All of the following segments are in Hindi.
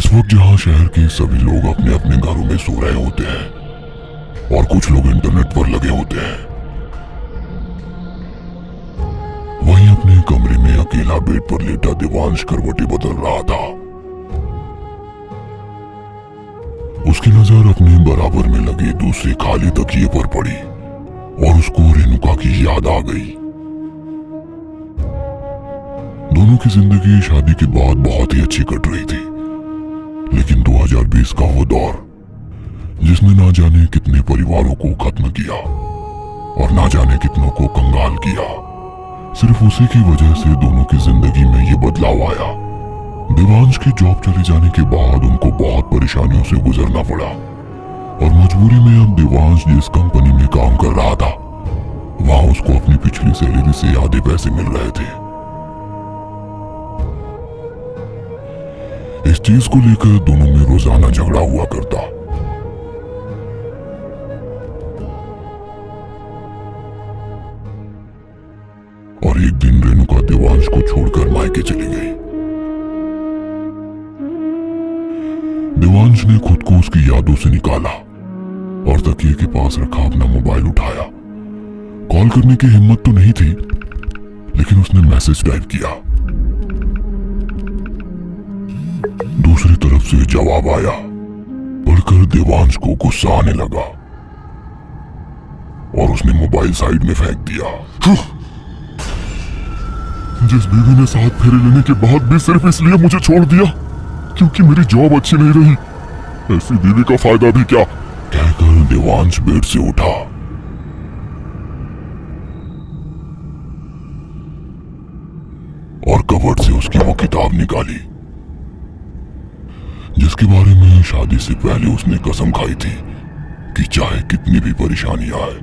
इस वक्त जहां शहर के सभी लोग अपने अपने घरों में सो रहे होते हैं और कुछ लोग इंटरनेट पर लगे होते हैं, वहीं अपने कमरे में अकेला बेड पर लेटा देवांश करवटें बदल रहा था। उसकी नजर अपने बराबर में लगे दूसरे खाली तकिए पर पड़ी और उसको रेणुका की याद आ गई। दोनों की जिंदगी शादी के बाद बहुत ही अच्छी कट रही थी, लेकिन 2020 का वो दौर जिसने ना जाने कितने परिवारों को खत्म किया और ना जाने कितनों को कंगाल किया, सिर्फ उसी की वजह से दोनों की जिंदगी में ये बदलाव आया। देवांश की जॉब चले जाने के बाद उनको बहुत परेशानियों से गुजरना पड़ा और मजबूरी में अब देवांश जिस कंपनी में काम कर रहा था वहां उसको अपनी पिछली सैलरी से आधे पैसे मिल रहे थे। इस चीज को लेकर दोनों में रोजाना झगड़ा हुआ करता। और एक दिन रेणुका देवांश को छोड़कर मायके चली गई। देवांश ने खुद को उसकी यादों से निकाला और तकिए के पास रखा अपना मोबाइल उठाया। कॉल करने की हिम्मत तो नहीं थी, लेकिन उसने मैसेज टाइप किया। दूसरी तरफ से जवाब आया। पढ़कर देवांश को गुस्सा आने लगा और उसने मोबाइल साइड में फेंक दिया। जिस बीवी ने 7 फेरे लेने के बाद भी सिर्फ इसलिए मुझे छोड़ दिया क्योंकि मेरी जॉब अच्छी नहीं रही, ऐसी बीवी का फायदा भी क्या, कहकर देवांश बेड से उठा और कबर्ड से उसकी वो किताब निकाली जिसके बारे में शादी से पहले उसने कसम खाई थी कि चाहे कितनी भी परेशानी आए,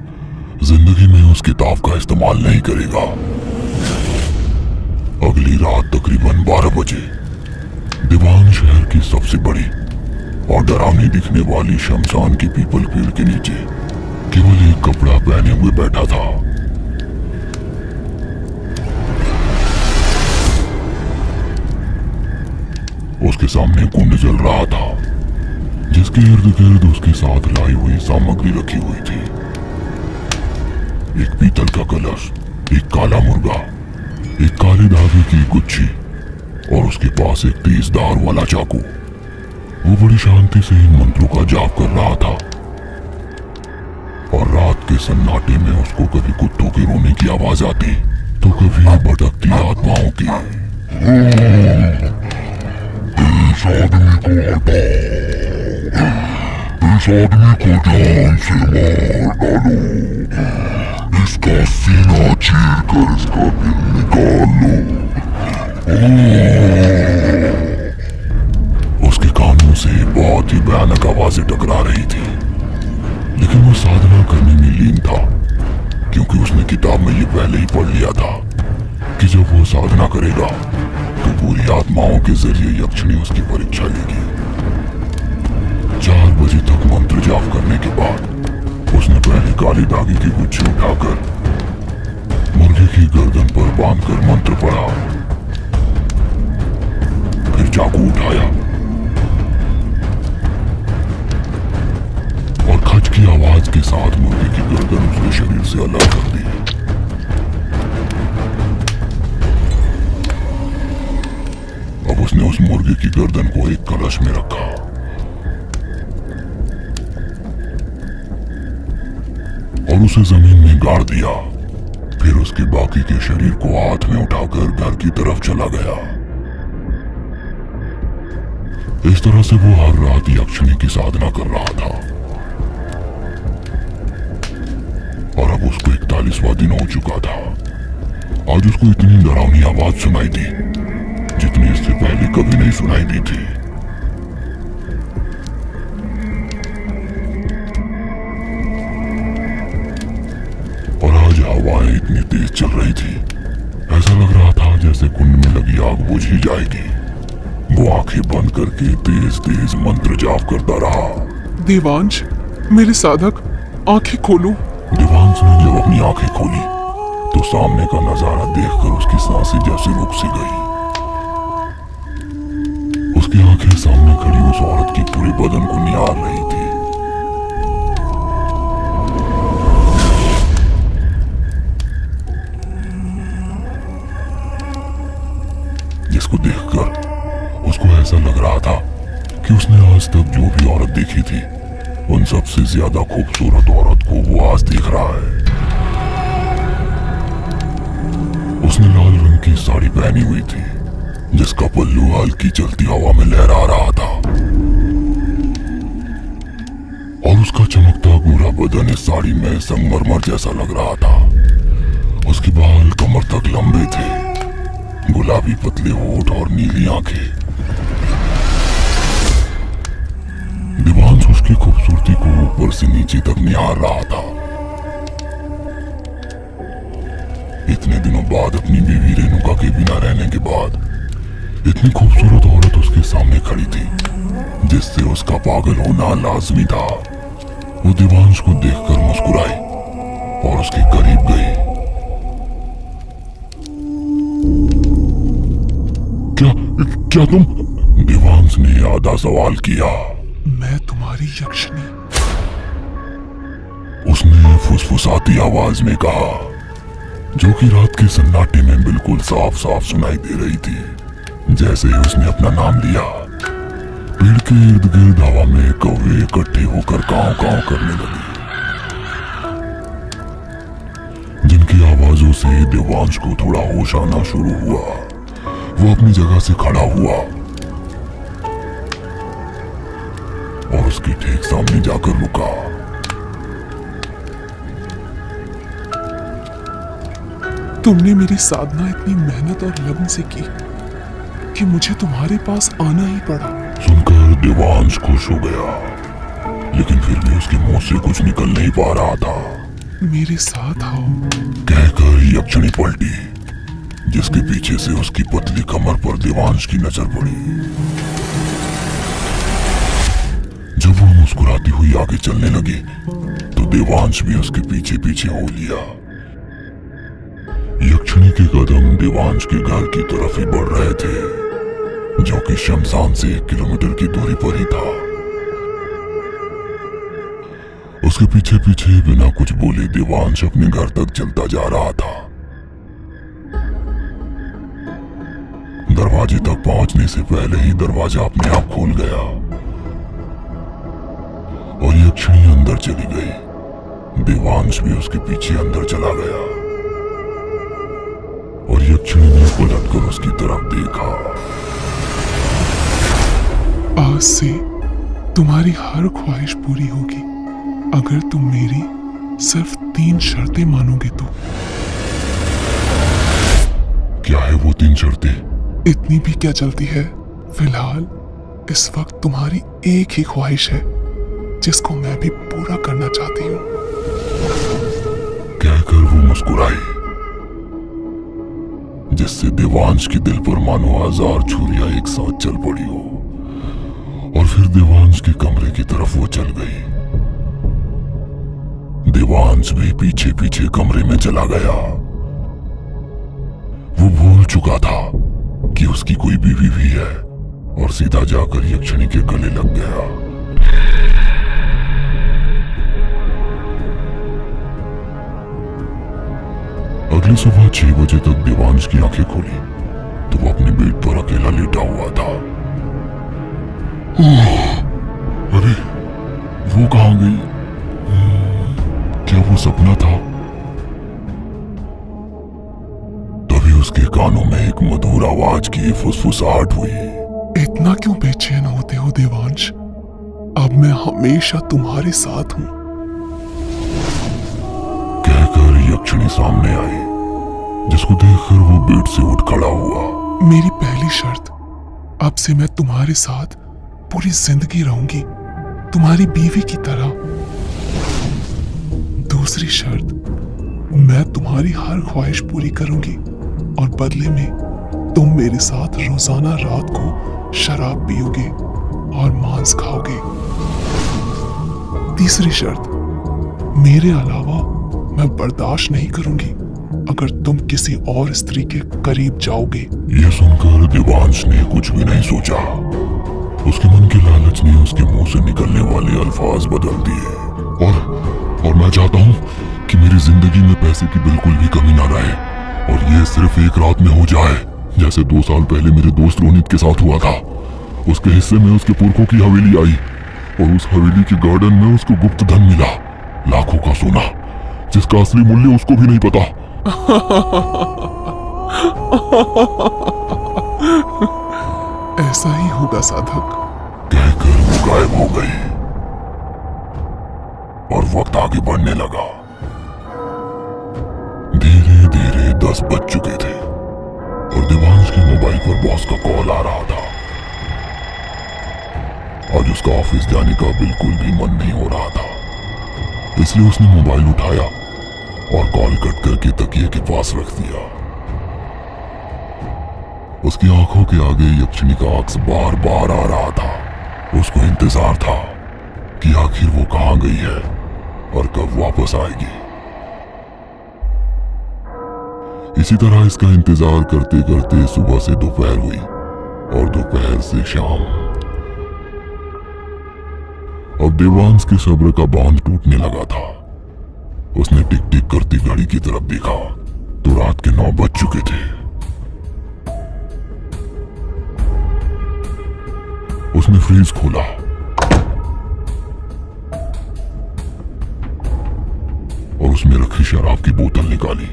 जिंदगी में उस किताब का इस्तेमाल नहीं करेगा। अगली रात तकरीबन 12 बजे देवांश शहर की सबसे बड़ी और डरावनी दिखने वाली शमशान की पीपल पेड़ के नीचे केवल एक कपड़ा पहने हुए बैठा था। उसके सामने कुंड जल रहा था जिसके इर्द गिर्द उसके साथ लाई हुई सामग्री रखी हुई थी। एक पीतल का कलश, एक काला मुर्गा, एक काले धागे की गुच्छी और उसके पास एक तेज धार वाला चाकू। वो बड़ी शांति से इन मंत्रों का जाप कर रहा था और रात के सन्नाटे में उसको कभी कुत्तों के रोने की आवाज आती तो कभी भटकती आत्माओं की। इस आदमी को हटाओ, इस आदमी को जान से मार डालो, इसका सीना चीर कर इसका दिल निकाल लो। उसके कानों से बहुत ही भयानक आवाजें टकरा रही थी, लेकिन वो साधना करने में लीन था क्योंकि उसने किताब में ये पहले ही पढ़ लिया था कि जब वो साधना करेगा तो पूरी आत्माओं के जरिए यक्षिणी उसकी परीक्षा लेगी। 4 बजे तक मंत्र जाप करने के बाद उसने पहले काली धागे की गुच्छी उठाकर मुर्गे की गर्दन पर बांधकर मंत्र पढ़ा। फिर चाकू उठाया और खच की आवाज के साथ मुर्गे की गर्दन उसके शरीर से अलग कर दी। अब उसने उस मुर्गे की गर्दन को एक कलश में रखा और उसे जमीन में गाड़ दिया। फिर उसके बाकी के शरीर को हाथ में उठाकर घर की तरफ चला गया। इस तरह से वो हर रात यक्षिणी की साधना कर रहा था और अब उसको 41वां दिन हो चुका था। आज उसको इतनी डरावनी आवाज सुनाई दी जितनी इससे पहले कभी नहीं सुनाई दी थी। और आज हवाएं इतनी तेज चल रही थी, ऐसा लग रहा था जैसे कुंड में लगी आग बुझ ही जाएगी। वो आंखें बंद करके तेज तेज मंत्र जाप करता रहा। देवांश, मेरे साधक, आंखें खोलो। देवांश ने जब अपनी आंखें खोली तो सामने का नजारा देखकर उसकी सांसें जैसे रुक सी गई। उसकी आंखें सामने खड़ी उस औरत की पूरे बदन को निहार रही थी। जिसको देखकर उसको ऐसा लग रहा था कि उसने आज तक जो भी औरत देखी थी उन सबसे ज्यादा खूबसूरत औरत को वो आज देख रहा है। उसने लाल रंग की साड़ी पहनी हुई थी जिसका पल्लू हल्की चलती हवा में लहरा रहा था और उसका चमकता गोरा बदन इस साड़ी में संगमरमर जैसा लग रहा था। उसके बाल कमर तक लंबे थे, गुलाबी पतले होठ और नीली आंखें। दिवांश उसकी खूबसूरती को ऊपर से नीचे तक निहार रहा था। इतने दिनों बाद अपनी बीवी रेणुका के बिना रहने के बाद इतनी खूबसूरत औरत उसके सामने खड़ी थी जिससे उसका पागल होना लाजमी था। वो दिवांश को देखकर मुस्कुराई और उसके करीब गई। क्या तुम? दिवांश ने आधा सवाल किया। मैं तुम्हारी यक्षिणी। उसने फुसफुसाती आवाज में कहा, जो कि रात के सन्नाटे में बिल्कुल साफ साफ सुनाई दे रही थी। जैसे ही उसने अपना नाम लिया, पेड़ के इर्द गिर्द हवा में कौवे इकट्ठे होकर कांव कांव करने लगे, जिनकी आवाजों से दिवांश को थोड़ा होश आना शुरू हुआ। वो अपनी जगह से खड़ा हुआ और उसके ठीक सामने जाकर रुका। तुमने मेरी साधना इतनी मेहनत और लगन से की कि मुझे तुम्हारे पास आना ही पड़ा। सुनकर दिवांश खुश हो गया, लेकिन फिर भी उसके मुंह से कुछ निकल नहीं पा रहा था। मेरे साथ आओ, कहकर यक्षिणी पलटी, जिसके पीछे से उसकी पतली कमर पर दिवांश की नजर पड़ी। जब वो मुस्कुराती हुई आगे चलने लगी तो दिवांश भी उसके पीछे पीछे हो लिया। यक्षिणी के कदम दिवांश के घर की तरफ ही बढ़ रहे थे, जो कि शमशान से 1 किलोमीटर की दूरी पर ही था। उसके पीछे पीछे बिना कुछ बोले दिवांश अपने घर तक चलता जा रहा था। दरवाजे तक पहुंचने से पहले ही दरवाजा अपने आप खोल गया और यक्षिणी अंदर चली गई। दिवांश भी उसके पीछे अंदर चला गया और यक्षिणी ने पलटकर उसकी तरफ देखा। आज से तुम्हारी हर ख्वाहिश पूरी होगी अगर तुम मेरी सिर्फ 3 शर्तें मानोगे तो। क्या है वो 3 शर्तें? इतनी भी क्या चलती है? फिलहाल इस वक्त तुम्हारी एक ही ख्वाहिश है जिसको मैं भी पूरा करना चाहती हूँ। कहकर वो मुस्कुराई, जिससे दिवांश के दिल पर मानो 1000 छुरियां एक साथ चल पड़ी हो। और फिर दिवांश के कमरे की तरफ वो चल गई। दिवांश भी पीछे पीछे कमरे में चला गया। वो भूल चुका था कि उसकी कोई बीवी भी है और सीधा जाकर यक्षिणी के गले लग गया। अगली सुबह 6 बजे तक दिवांश की आंखें खुली तो वो अपने बेड पर अकेला लेटा हुआ था। अरे वो कहां गई? क्या वो सपना था? तभी उसके कानों में एक मधुर आवाज की फुसफुसाहट हुई। इतना क्यों बेचैन होते हो देवांश? अब मैं हमेशा तुम्हारे साथ हूं। कहकर यक्षिणी सामने आई, जिसको देखकर वो बेड से उठ खड़ा हुआ। मेरी पहली शर्त, अब से मैं तुम्हारे साथ पूरी जिंदगी रहूंगी, तुम्हारी बीवी की तरह। दूसरी शर्त, मैं तुम्हारी हर ख्वाहिश पूरी करूंगी और बदले में तुम मेरे साथ रोजाना रात को शराब पियोगे और मांस खाओगे। तीसरी शर्त, मेरे अलावा मैं बर्दाश्त नहीं करूंगी अगर तुम किसी और स्त्री के करीब जाओगे। ये सुनकर दिवांश ने कुछ भी नहीं सोचा उसके मन की लालच ने उसके मुंह से निकलने वाले अल्फाज बदल दिए। और मैं चाहता हूँ कि मेरी जिंदगी में पैसे की बिल्कुल भी कमी ना रहे, और ये सिर्फ एक रात में हो जाए, जैसे 2 साल पहले मेरे दोस्त रोनित के साथ हुआ था। उसके हिस्से में उसके पुरखों की हवेली आई, और उस हवेली के गार्डन में उसको गुप्त धन मिला, लाखों का सोना, जिसका असली मूल्य उसको भी नहीं पता। ऐसा ही होगा साधक, कहकर वो गायब हो गई और वक्त आगे बढ़ने लगा। धीरे धीरे 10 बज चुके थे और देवांश के मोबाइल पर बॉस का कॉल आ रहा था। आज उसका ऑफिस जाने का बिल्कुल भी मन नहीं हो रहा था, इसलिए उसने मोबाइल उठाया और कॉल कट करके तकिए के पास रख दिया। उसकी आंखों के आगे यक्षिणी का अक्स बार बार आ रहा था। उसको इंतजार था कि आखिर वो कहां गई है और कब वापस आएगी। इसी तरह इसका इंतजार करते करते सुबह से दोपहर हुई और दोपहर से शाम। अब देवांश के सब्र का बांध टूटने लगा था। उसने टिक टिक करती घड़ी की तरफ देखा तो रात के 9 बज चुके थे। उसने फ्रीज खोला और उसमें रखी शराब की बोतल निकाली।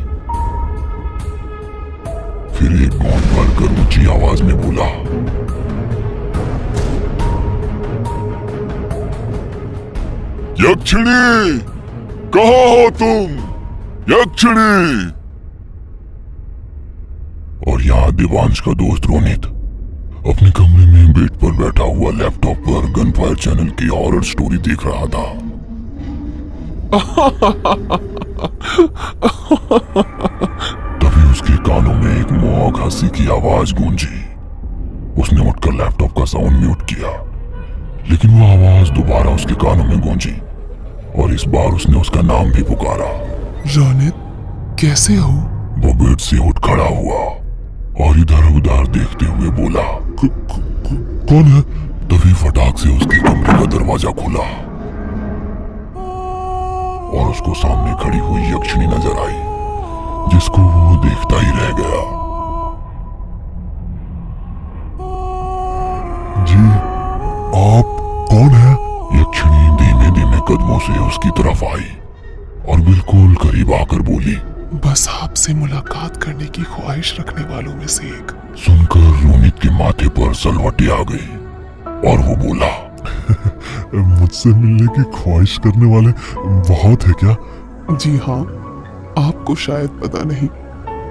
फिर एक घूंट भरकर ऊंची आवाज में बोला, यक्षिणी, कहाँ हो तुम? यक्षिणी। और यहाँ देवांश का दोस्त रोनित अपने कमरे में बेड पर बैठा हुआ लैपटॉप पर गनफायर चैनल की हॉरर स्टोरी देख रहा था। तभी उसके कानों में एक मोहक हंसी की आवाज गूंजी। उसने उठकर लैपटॉप का साउंड म्यूट किया, लेकिन वो आवाज दोबारा उसके कानों में गूंजी और इस बार उसने उसका नाम भी पुकारा। रोनित, कैसे हो? वो बेड से उठ खड़ा हुआ और इधर उधर देखते हुए बोला, कौन है? तभी फटाक से उसके कमरे का दरवाजा खुला और उसको सामने खड़ी हुई यक्षिणी नजर आई, जिसको वो देखता ही रह गया। जी, आप कौन है? यक्षिणी धीमे धीमे कदमों से उसकी तरफ आई और बिल्कुल करीब आकर बोली, बस आपसे मुलाकात करने की ख्वाहिश रखने वालों में से एक। सुनकर रोनित के माथे पर सलवटें आ गई और वो बोला, मुझसे मिलने की ख्वाहिश करने वाले बहुत है क्या? जी हाँ, आपको शायद पता नहीं,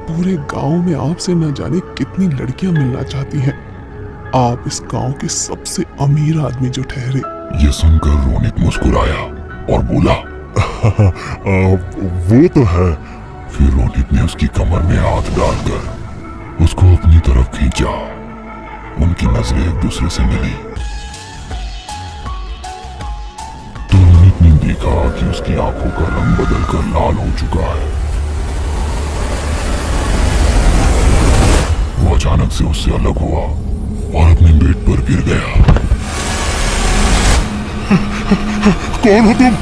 पूरे गांव में आपसे न जाने कितनी लड़कियां मिलना चाहती हैं। आप इस गांव के सबसे अमीर आदमी जो ठहरे। ये सुनकर रोनित मुस्कुराया और बोला, वो तो है। फिर रोनित ने उसकी कमर में हाथ डालकर उसको अपनी तरफ खींचा। उनकी नजरें एक दूसरे से मिली तो रोनित ने देखा कि उसकी आंखों का रंग बदलकर लाल हो चुका है। वो अचानक से उससे अलग हुआ और अपने बेड पर गिर गया। कौन हो तुम?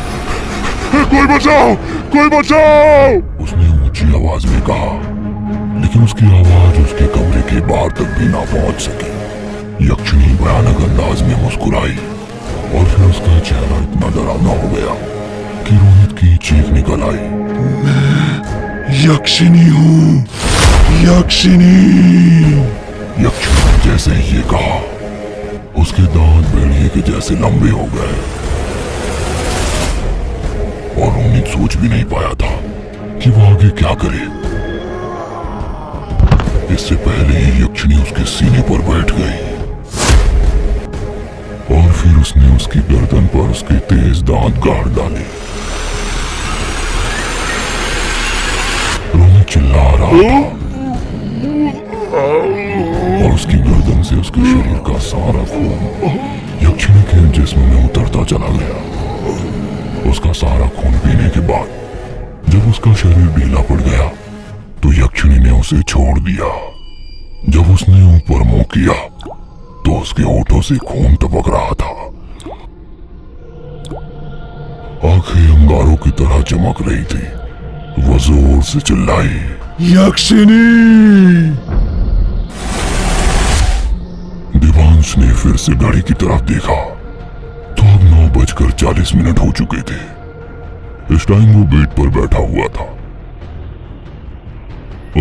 कोई बचाओ, कोई बचाओ! उसने ऊंची आवाज में कहा, लेकिन उसकी आवाज उसके कमरे के बाहर तक भी ना पहुंच सकी। यक्षिणी भयानक अंदाज में मुस्कुराई और फिर उसका चेहरा इतना डरावना हो गया कि रोनित की चीख निकल आई, मैं यक्षिणी हूँ, यक्षिणी। यक्षिणी ने जैसे ही ये कहा, उसके दांत भेड़िए के जैसे लंबे हो गए और रोनित सोच भी नहीं पाया था कि वो आगे क्या करे। इससे पहले ही यक्षिणी उसके सीने पर बैठ गई और फिर उसने उसकी गर्दन पर उसके तेज दांत गाड़ डाले। रोनित चिल्ला रहा था और उसकी गर्दन से उसके शरीर का सारा खून यक्षिणी के जिस्म में उतरता चला गया। उसका सारा खून पीने के बाद जब उसका शरीर ढीला पड़ गया तो यक्षिणी ने उसे छोड़ दिया। जब उसने ऊपर मुंह किया तो उसके होठों से खून टपक रहा था। आंखें अंगारों की तरह चमक रही थी। वो जोर से चिल्लाई, यक्षिनी! देवांश ने फिर से घड़ी की तरफ देखा तो अब 9:40 हो चुके थे। इस टाइम वो बेड पर बैठा हुआ था।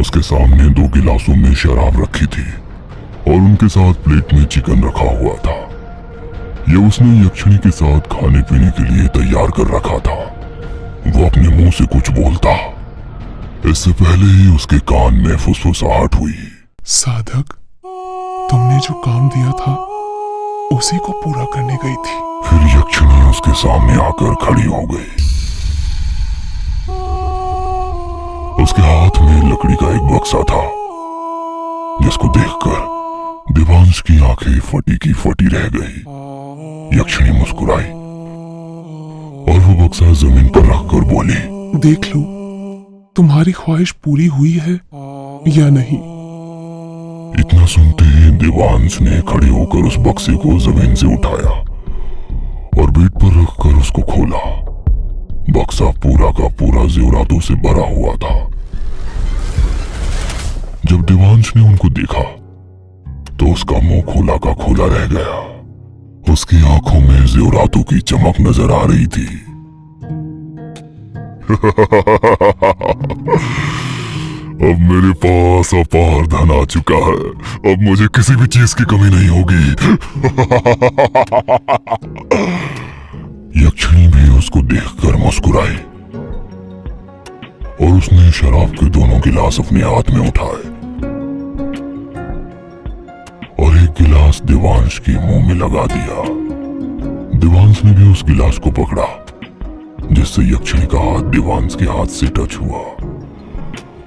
उसके सामने 2 गिलासों में शराब रखी थी और उनके साथ प्लेट में चिकन रखा हुआ था। यह उसने यक्षिणी के साथ खाने पीने के लिए तैयार कर रखा था। वो अपने मुंह से कुछ बोलता, इससे पहले ही उसके कान में फुसफुसाहट हुई। साधक, तुमने जो काम दिया था उसी को पूरा करने गई थी। फिर यक्षिणी उसके सामने आकर खड़ी हो गई। उसके हाथ में लकड़ी का एक बक्सा था, जिसको देखकर देवांश की आंखें फटी की फटी रह गई। यक्षिणी मुस्कुराई और वो बक्सा जमीन पर रखकर बोली, देख लो तुम्हारी ख्वाहिश पूरी हुई है या नहीं। इतना सुनते ही देवांश ने खड़े होकर उस बक्से को जमीन से उठाया और बेड पर रखकर उसको खोला। बक्सा पूरा का पूरा जेवरातों से भरा हुआ था। जब देवांश ने उनको देखा तो उसका मुंह खोला का खोला रह गया। उसकी आंखों में जेवरातों की चमक नजर आ रही थी। अब मेरे पास अपार धन आ चुका है। अब मुझे किसी भी चीज की कमी नहीं होगी। यक्षिणी भी उसको देखकर मुस्कुराई और उसने शराब के दोनों गिलास अपने हाथ में उठाए और एक गिलास देवांश के मुंह में लगा दिया। देवांश ने भी उस गिलास को पकड़ा, जिससे यक्षिणी का हाथ देवांश के हाथ से टच हुआ।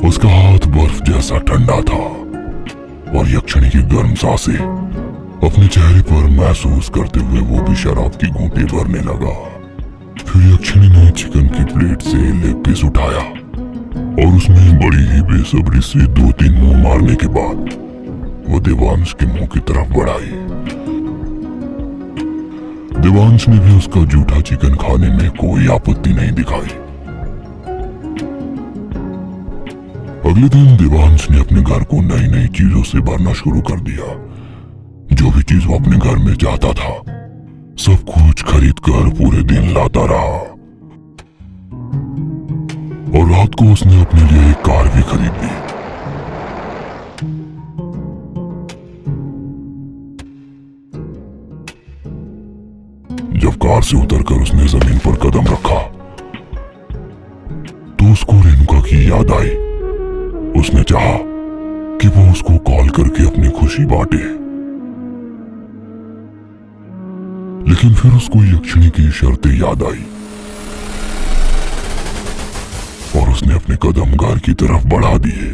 उसका हाथ बर्फ जैसा ठंडा था और यक्षिणी की गर्म सांसें अपने चेहरे पर महसूस करते हुए वो भी शराब की घूंटे भरने लगा। फिर यक्षिणी ने चिकन की प्लेट से लेग पीस उठाया और उसमें बड़ी ही बेसब्री से 2-3 मुंह मारने के बाद वो देवांश के मुंह की तरफ बढ़ाई। देवांश ने भी उसका जूठा चिकन खाने में कोई आपत्ति नहीं दिखाई। अगले दिन देवांश ने अपने घर को नई नई चीजों से भरना शुरू कर दिया। जो भी चीज वो अपने घर में चाहता था सब कुछ खरीद कर पूरे दिन लाता रहा और रात को उसने अपने लिए एक कार भी खरीद ली। जब कार से उतरकर उसने जमीन पर कदम रखा तो उसको रेणुका की याद आई। उसने चाहा कि वो उसको कॉल करके अपनी खुशी बांटे, लेकिन फिर उसको यक्षिणी की शर्तें याद आई और उसने अपने कदम घर की तरफ बढ़ा दिए।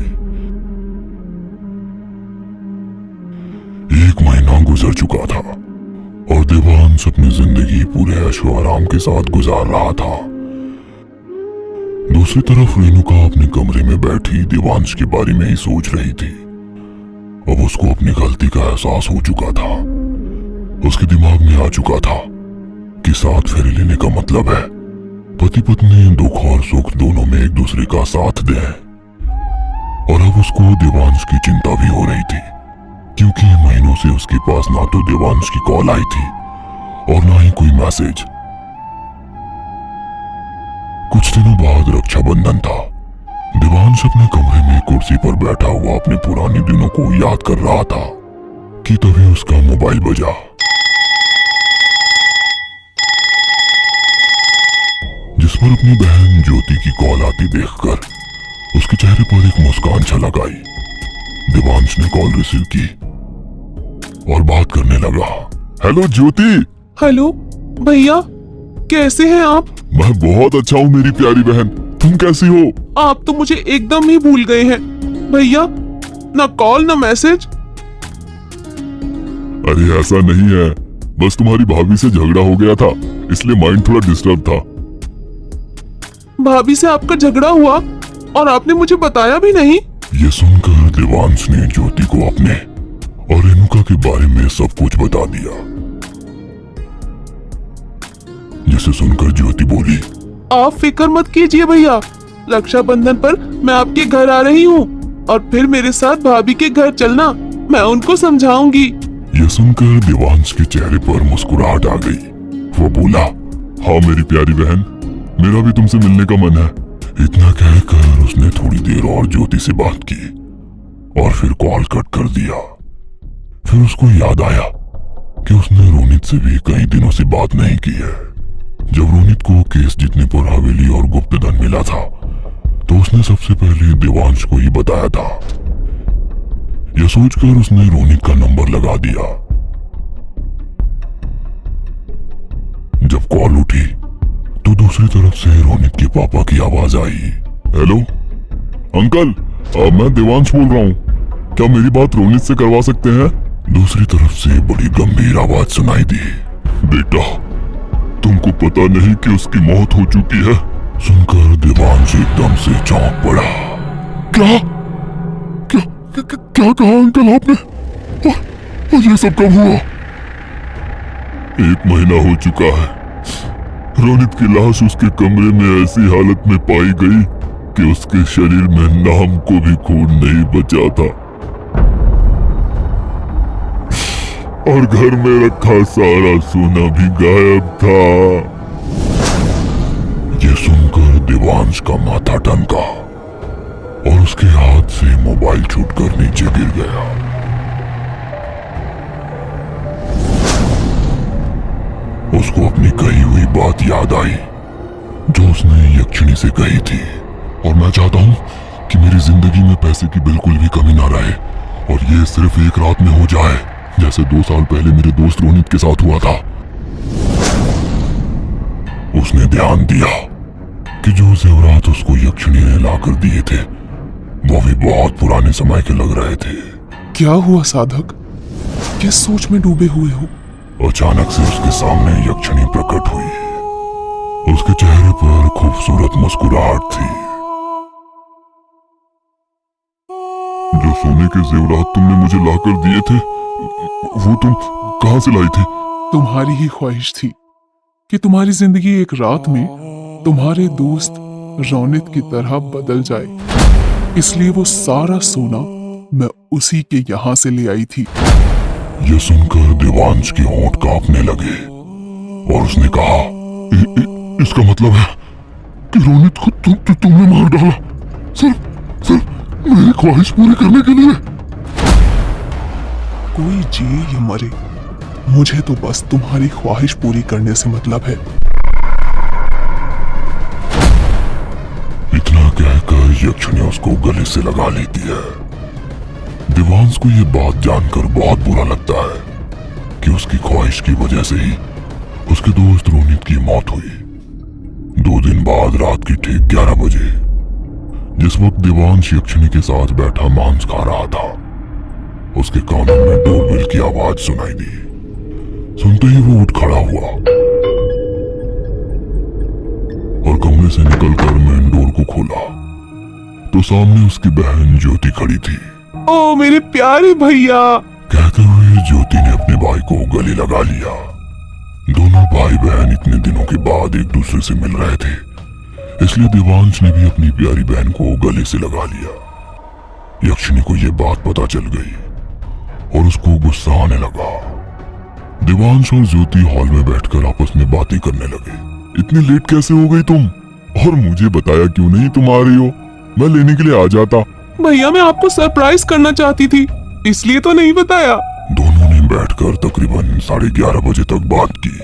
1 महीना गुजर चुका था और देवांश अपनी जिंदगी पूरे ऐशो आराम के साथ गुजार रहा था। दूसरी तरफ रेणुका अपने कमरे में बैठी देवांश के बारे में ही सोच रही थी। अब उसको अपनी गलती का एहसास हो चुका था। उसके दिमाग में आ चुका था कि साथ फेरे लेने का मतलब है पति पत्नी दुख और सुख दोनों में एक दूसरे का साथ दें। और अब उसको देवांश की चिंता भी हो रही थी, क्योंकि महीनों से उसके पास ना तो देवांश की कॉल आई थी और ना ही कोई मैसेज। कुछ दिनों बाद रक्षाबंधन था। देवांश अपने कमरे में कुर्सी पर बैठा हुआ अपने पुराने दिनों को याद कर रहा था कि तभी उसका मोबाइल बजा। जिस पर अपनी बहन ज्योति की कॉल आती देखकर उसके चेहरे पर एक मुस्कान छलक आई। देवांश ने कॉल रिसीव की और बात करने लगा। हेलो ज्योति। हेलो भैया, कैसे हैं आप? मैं बहुत अच्छा हूँ मेरी प्यारी बहन, तुम कैसी हो? आप तो मुझे एकदम ही भूल गए हैं भैया, ना कॉल ना मैसेज। अरे ऐसा नहीं है, बस तुम्हारी भाभी से झगड़ा हो गया था इसलिए माइंड थोड़ा डिस्टर्ब था। भाभी से आपका झगड़ा हुआ और आपने मुझे बताया भी नहीं? ये सुनकर देवांश ने ज्योति को अपने और रेणुका अलका के बारे में सब कुछ बता दिया, जिसे सुनकर ज्योति बोली, आप फिक्र मत कीजिए भैया, रक्षाबंधन पर मैं आपके घर आ रही हूँ और फिर मेरे साथ भाभी के घर चलना, मैं उनको समझाऊंगी। यह सुनकर देवांश के चेहरे पर मुस्कुराहट आ गई। वो बोला, हाँ मेरी प्यारी बहन, मेरा भी तुमसे मिलने का मन है। इतना कहकर उसने थोड़ी देर और ज्योति से बात की और फिर कॉल कट कर दिया। फिर उसको याद आया कि उसने रोनित से भी कई दिनों से बात नहीं की है। जब रोनित को केस जीतने पर हवेली और गुप्त धन मिला था तो उसने सबसे पहले देवांश को ही बताया था। यह सोचकर उसने रोनित का नंबर लगा दिया। जब कॉल उठी तो दूसरी तरफ से रोनित के पापा की आवाज आई। हेलो अंकल, मैं देवांश बोल रहा हूँ, क्या मेरी बात रोनित से करवा सकते हैं? दूसरी तरफ से बड़ी गंभीर आवाज सुनाई दी। बेटा, तुमको पता नहीं कि उसकी मौत हो चुकी है? सुनकर देवांश एकदम से चौंक पड़ा। क्या क्या क्या, क्या कहा अंकल आपने? और ये सब कब हुआ? 1 महीना हो चुका है। रोनित की लाश उसके कमरे में ऐसी हालत में पाई गई कि उसके शरीर में नाम को भी खून नहीं बचा था और घर में रखा सारा सोना भी गायब था। ये सुनकर देवांश का माथा ठनका और उसके हाथ से मोबाइल छूटकर नीचे गिर गया। उसको अपनी कही हुई बात याद आई जो उसने यक्षिणी से कही थी, और मैं चाहता हूं कि मेरी जिंदगी में पैसे की बिल्कुल भी कमी ना रहे और ये सिर्फ एक रात में हो जाए, जैसे 2 साल पहले मेरे दोस्त रोनित के साथ हुआ था। उसने ध्यान दिया कि जो जेवरात उसको यक्षिणी ने लाकर दिए थे वो भी बहुत पुराने समय के लग रहे थे। क्या हुआ साधक, किस सोच में डूबे हुए हो? अचानक से उसके सामने यक्षिणी प्रकट हुई। उसके चेहरे पर खूबसूरत मुस्कुराहट थी। जो सोने के जेवरात तुमने मुझे लाकर दिए थे वो तुम कहां से लाई थी? तुम्हारी ही ख्वाहिश थी कि तुम्हारी जिंदगी एक रात में तुम्हारे दोस्त रौनित की तरह बदल जाए, इसलिए वो सारा सोना मैं उसी के यहाँ से ले आई थी। यह सुनकर देवांश के होंठ कांपने लगे और उसने कहा, इसका मतलब है कि रोनित को तुमने मार डाला सिर्फ मेरी ख्वाहिश पूरी करने के लिए? कोई जिए या मरे, मुझे तो बस तुम्हारी ख्वाहिश पूरी करने से मतलब है। इतना कहकर यक्षिणी उसको गले से लगा लेती है। देवांश को यह बात जानकर बहुत बुरा लगता है कि उसकी ख्वाहिश की वजह से ही उसके दोस्त रोनित की मौत हुई। 2 दिन बाद रात की ठीक 11 बजे, जिस वक्त देवांश यक्षिणी के साथ बैठा मांस खा रहा था, उसके कानों में डोरबेल की आवाज सुनाई दी। सुनते ही वो उठ खड़ा हुआ और कमरे से निकलकर मेन डोर को खोला तो सामने उसकी बहन ज्योति खड़ी थी। ओ मेरे प्यारे भैया, कहते हुए ज्योति ने अपने भाई को गले लगा लिया। दोनों भाई बहन इतने दिनों के बाद एक दूसरे से मिल रहे थे, इसलिए देवांश ने भी अपनी प्यारी बहन को गले से लगा लिया। यक्षिणी को यह बात पता चल गई और उसको गुस्सा आने लगा। देवांश और ज्योति हॉल में बैठकर आपस में बातें करने लगे। इतनी लेट कैसे हो गई तुम? और मुझे बताया क्यों नहीं तुम आ रही हो? मैं लेने के लिए आ जाता। भैया मैं आपको सरप्राइज करना चाहती थी, इसलिए तो नहीं बताया। दोनों ने बैठकर तकरीबन 11:30 बजे तक बात की।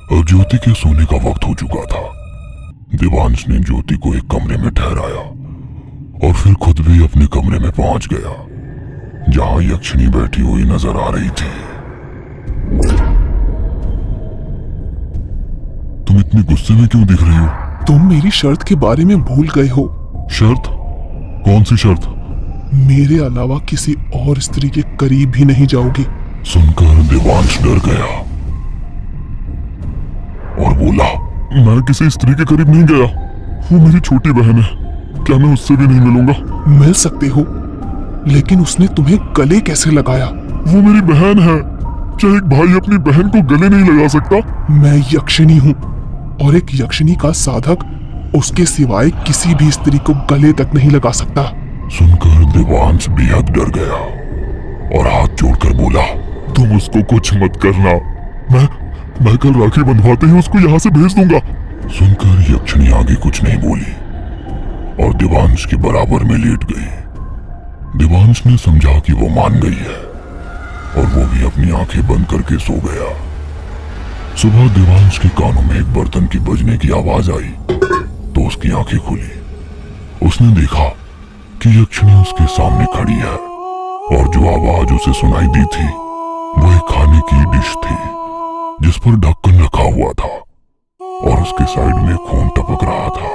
अब ज्योति के सोने का वक्त हो चुका था। देवांश ने ज्योति को एक कमरे में ठहराया और फिर खुद भी अपने कमरे में पहुंच गया जहां यक्षिणी बैठी हुई नजर आ रही थी। तुम इतनी गुस्से में क्यों दिख रही हो? तुम मेरी शर्त के बारे में भूल गए हो। शर्त? कौन सी शर्त? मेरे अलावा किसी और स्त्री के करीब भी नहीं जाओगे। सुनकर देवांश डर गया और बोला, मैं किसी स्त्री के करीब नहीं गया। वो मेरी छोटी बहन है, क्या मैं उससे भी नहीं मिलूंगा? मिल सकते हो, लेकिन उसने तुम्हें गले कैसे लगाया? वो मेरी बहन है। क्या एक भाई अपनी बहन को गले नहीं लगा सकता? मैं यक्षिणी हूँ और एक यक्षिणी का साधक उसके सिवाय किसी भी स्त्री को गले तक नहीं लगा सकता। सुनकर देवांश बेहद डर गया और हाथ जोड़कर बोला, तुम उसको कुछ मत करना। मैं कल राखी बंधवाते ही उसको यहाँ से भेज दूंगा। सुनकर यक्षिणी आगे कुछ नहीं बोली और देवांश के बराबर में लेट गई। देवांश ने समझा कि वो मान गई है और वो भी अपनी आंखें बंद करके सो गया। सुबह देवांश के कानों में एक बर्तन की बजने की आवाज आई तो उसकी आंखें खुली। उसने देखा कि यक्षिणी उसके सामने खड़ी है और जो आवाज उसे सुनाई दी थी वो एक खाने की डिश थी जिस पर ढक्कन रखा हुआ था और उसके साइड में खून टपक रहा था।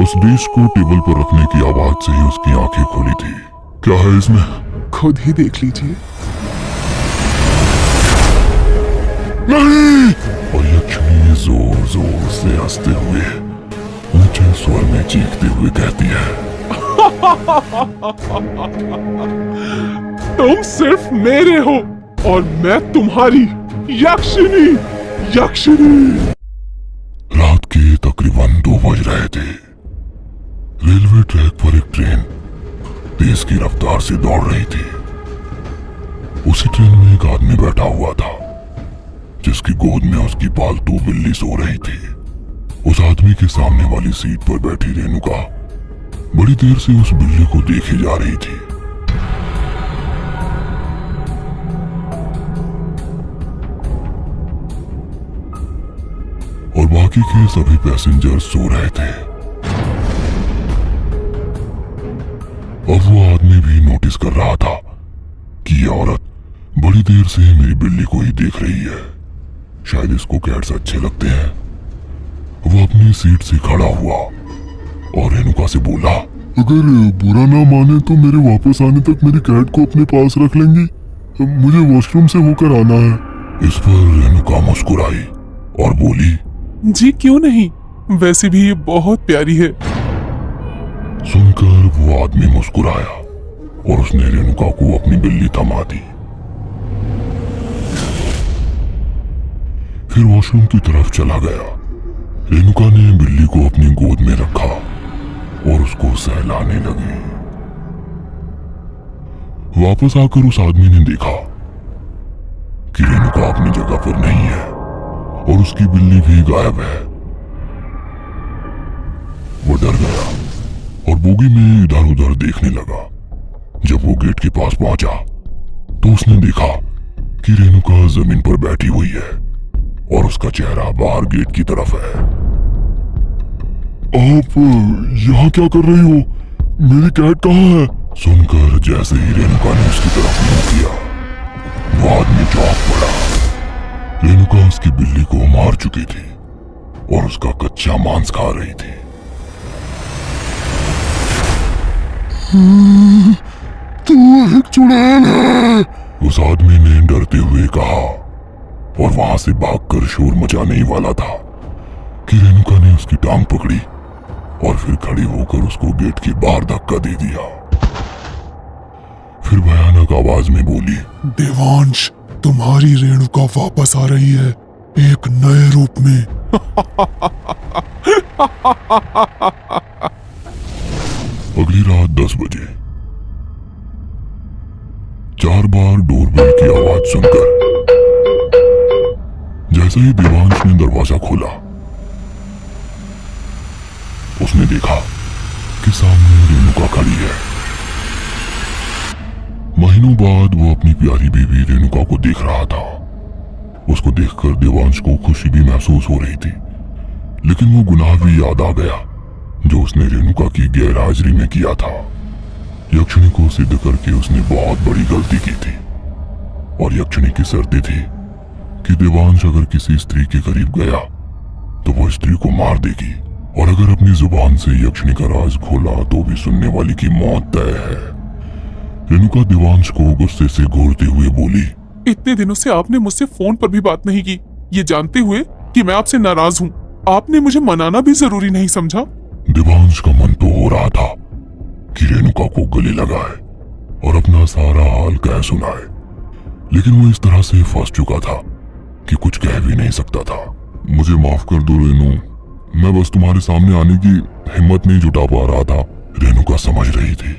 उस डिश को टेबल पर रखने की आवाज से ही उसकी आंखें खुली थी। क्या है इसमें? खुद ही देख लीजिए। नहीं! और यक्षिणी जोर जोर से हंसते हुए ऊंचे स्वर में चीखते हुए कहती है, तुम सिर्फ मेरे हो और मैं तुम्हारी। यक्षिणी, यक्षिणी। रात के तकरीबन 2 बज रहे थे। रेलवे ट्रैक पर एक ट्रेन तेज की रफ्तार से दौड़ रही थी। उसी ट्रेन में एक आदमी बैठा हुआ था जिसकी गोद में उसकी पालतू बिल्ली सो रही थी। उस आदमी के सामने वाली सीट पर बैठी रेणुका बड़ी देर से उस बिल्ली को देखे जा रही थी। और बाकी के सभी पैसेंजर सो रहे थे। अब वो आदमी भी नोटिस कर रहा था कि ये औरत बड़ी देर से मेरी बिल्ली को ही देख रही है। शायद इसको कैट्स अच्छे लगते हैं। वो अपनी सीट से खड़ा हुआ और रेणुका से बोला, अगर बुरा ना माने तो मेरे वापस आने तक मेरी कैट को अपने पास रख लेंगी? मुझे वॉशरूम से होकर आना है। इस पर रेणुका मुस्कुराई और बोली, जी क्यों नहीं, वैसे भी ये बहुत प्यारी है। सुनकर वो आदमी मुस्कुराया और उसने रेणुका को अपनी बिल्ली थमा दी। फिर वॉशरूम की तरफ चला गया। रेणुका ने बिल्ली को अपनी गोद में रखा और उसको सहलाने लगी। वापस आकर उस आदमी ने देखा कि रेणुका अपनी जगह पर नहीं है और उसकी बिल्ली भी गायब है। वो डर गया और बोगी में इधर उधर देखने लगा। जब वो गेट के पास पहुंचा तो उसने देखा कि रेणुका जमीन पर बैठी हुई है और उसका चेहरा बाहर गेट की तरफ है। आप यहाँ क्या कर रही हो? मेरी कैट कहाँ है? सुनकर जैसे ही रेणुका ने उसकी तरफ मुंह किया, वो आदमी चौंक पड़ा। रेणुका उसकी बिल्ली को मार चुकी थी और उसका कच्चा मांस खा रही थी। तू एक चुड़ैल है, उस आदमी ने डरते हुए कहा और वहां से भागकर शोर मचाने ही वाला था कि रेणुका ने उसकी टांग पकड़ी और फिर खड़ी होकर उसको गेट के बाहर धक्का दे दिया। फिर भयानक आवाज में बोली, देवांश, तुम्हारी रेणुका वापस आ रही है एक नए रूप में। अगली रात 10 बजे 4 बार डोरबेल की आवाज सुनकर जैसे ही देवांश ने दरवाजा खोला, उसने देखा कि सामने रेणुका खड़ी है। महीनों बाद वो अपनी प्यारी बीवी रेणुका को देख रहा था। उसको देखकर देवांश को खुशी भी महसूस हो रही थी, लेकिन वो गुनाह भी याद आ गया जो उसने रेणुका की गैरहाजिरी में किया था। यक्षिणी को सिद्ध करके उसने बहुत बड़ी गलती की थी और यक्षिणी की शर्तें थी कि देवांश अगर किसी स्त्री के करीब गया तो वो स्त्री को मार देगी और अगर अपनी जुबान से यक्षिणी का राज खोला तो भी सुनने वाली की मौत तय है। रेणुका देवांश को गुस्से से घूरते हुए बोली, इतने दिनों से आपने मुझसे फोन पर भी बात नहीं की, ये जानते हुए कि मैं आपसे नाराज हूँ। आपने मुझे मनाना भी जरूरी नहीं समझा। देवांश का मन तो हो रहा था कि रेणुका को गले लगाए, और अपना सारा हाल कह सुनाए, लेकिन वो इस तरह से फंस चुका था कि कुछ कह भी नहीं सकता था। मुझे माफ कर दो रेनू, मैं बस तुम्हारे सामने आने की हिम्मत नहीं जुटा पा रहा था। रेणुका समझ रही थी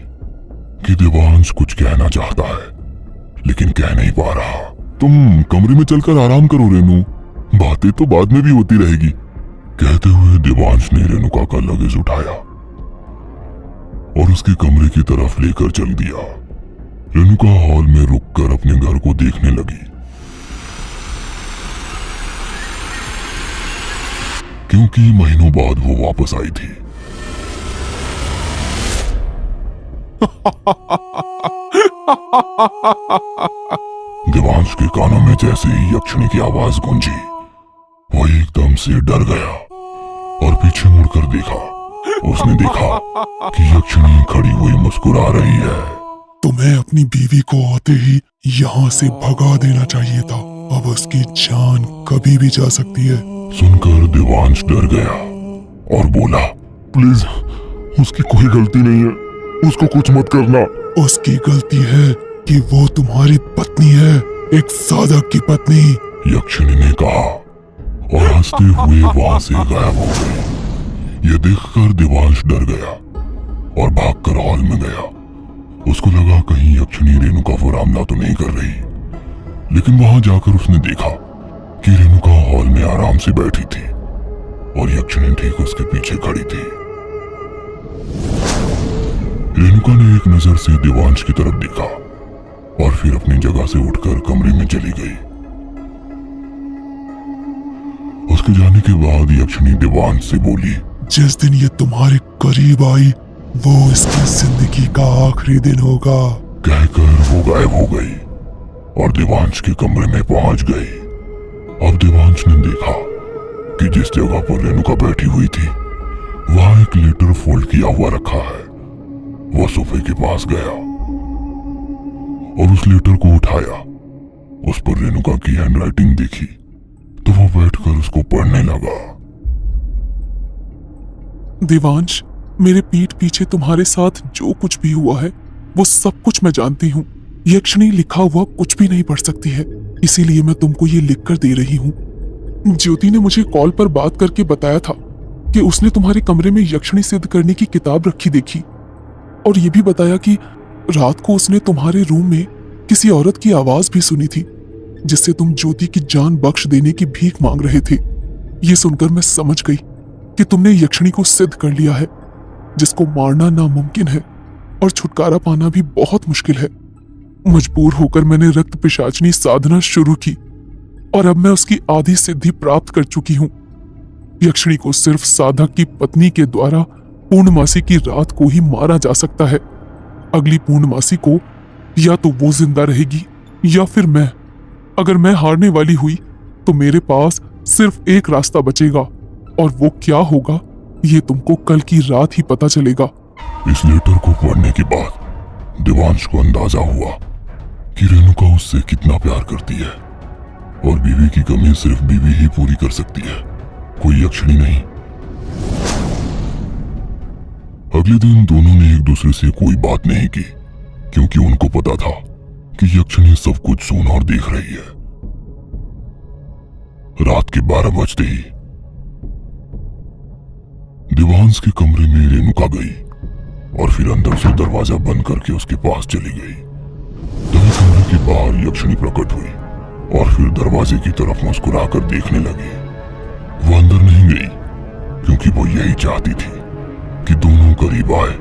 कि देवांश कुछ कहना चाहता है लेकिन कह नहीं पा रहा। तुम कमरे में चलकर आराम करो रेनू, बातें तो बाद में भी होती रहेगी, कहते हुए देवांश ने रेणुका का लगेज उठाया और उसके कमरे की तरफ लेकर चल दिया। रेणुका हॉल में रुककर अपने घर को देखने लगी, क्योंकि महीनों बाद वो वापस आई थी। देवांश के कानों में जैसे ही यक्षिणी की आवाज गूंजी, वो एकदम से डर गया और पीछे मुड़कर देखा। उसने देखा कि यक्षिणी खड़ी हुई मुस्कुरा रही है। तुम्हें अपनी बीवी को आते ही यहाँ से भगा देना चाहिए था, अब उसकी जान कभी भी जा सकती है। सुनकर देवांश डर गया और बोला, प्लीज उसकी कोई गलती नहीं है, उसको कुछ मत करना। उसकी गलती है कि वो तुम्हारी पत्नी है, एक साधक की पत्नी, यक्षिणी ने कहा और हंसते हुए वहां से गायब हो गई। यह देखकर देवांश डर गया और भागकर हॉल में गया। उसको लगा कहीं यक्षिणी रेणुका को रामला तो नहीं कर रही, लेकिन वहां जाकर उसने देखा कि रेणुका हॉल में आराम से बैठी थी और यक्षिणी ठीक उसके पीछे खड़ी थी। रेणुका ने एक नजर से देवांश की तरफ देखा और फिर अपनी जगह से उठकर कमरे में चली गई। उसके जाने के बाद यक्षिणी देवांश से बोली, जिस दिन ये तुम्हारे करीब आई वो इसकी जिंदगी का आखिरी दिन होगा। कहकर वो गायब हो गई और देवांश के कमरे में पहुंच गई। अब देवांश ने देखा कि जिस जगह पर रेणुका बैठी हुई थी वहां एक लेटर फोल्ड किया हुआ रखा है। वो सोफे के पास गया और उस लेटर को उठाया। उस पर रेणुका की हैंडराइटिंग देखी तो वो बैठकर उसको पढ़ने लगा। देवांश, मेरे पीठ पीछे तुम्हारे साथ जो कुछ भी हुआ है वो सब कुछ मैं जानती हूँ। यक्षिणी लिखा हुआ कुछ भी नहीं पढ़ सकती है, इसीलिए मैं तुमको ये लिख कर दे रही हूँ। ज्योति ने मुझे कॉल पर बात करके बताया था कि उसने तुम्हारे कमरे में यक्षिणी सिद्ध करने की किताब रखी देखी और ये भी बताया कि रात को उसने तुम्हारे रूम में किसी औरत की आवाज भी सुनी थी जिससे तुम ज्योति की जान बख्श देने की भीख मांग रहे थे। ये सुनकर मैं समझ गई कि तुमने यक्षिणी को सिद्ध कर लिया है, जिसको मारना नामुमकिन है और छुटकारा पाना भी बहुत मुश्किल है। मजबूर होकर मैंने रक्त पिशाचनी साधना शुरू की और अब मैं उसकी आधी सिद्धि प्राप्त कर चुकी हूँ। यक्षिणी को सिर्फ साधक की पत्नी के द्वारा पूर्णमासी की रात को ही मारा जा सकता है। अगली पूर्णमासी को या तो वो जिंदा रहेगी या फिर मैं। अगर मैं हारने वाली हुई तो मेरे पास सिर्फ एक रास्ता बचेगा और वो क्या होगा ये तुमको कल की रात ही पता चलेगा। इस लेटर को पढ़ने के बाद देवांश को अंदाजा हुआ कि रेणुका उससे कितना प्यार करती है और बीवी की कमी सिर्फ बीवी ही पूरी कर सकती है, कोई यक्षिणी नहीं। अगले दिन दोनों ने एक दूसरे से कोई बात नहीं की क्योंकि उनको पता था कि यक्षिणी सब कुछ सुन और देख रही है। रात के 12 बजते ही देवांश के कमरे में रेणुका गई और फिर अंदर से दरवाजा बंद करके उसके पास चली गई। तभी कमरे के बाहर यक्षिणी प्रकट हुई और फिर दरवाजे की तरफ मुस्कुराकर देखने लगी। वो अंदर नहीं गई क्योंकि वो यही चाहती थी कि दोनों करीब आए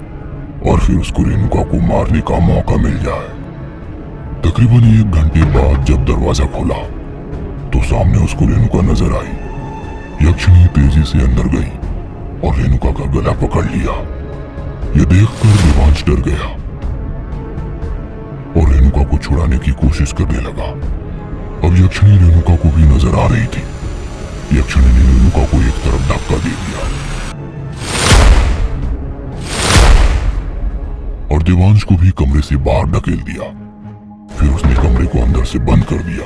और फिर उसको रेणुका को मारने का मौका मिल जाए। तकरीबन 1 घंटे बाद जब दरवाजा खोला तो सामने उसको रेणुका नजर आई। यक्षिणी तेजी से अंदर गई और रेणुका का गला पकड़ लिया। यह देखकर देवांश डर गया और रेणुका को छुड़ाने की कोशिश करने लगा। अब यक्षिणी रेणुका को भी नजर आ रही थी। यक्षिणी ने रेणुका को एक तरफ धक्का दे दिया और देवांश को भी कमरे से बाहर ढकेल दिया। फिर उसने कमरे को अंदर से बंद कर दिया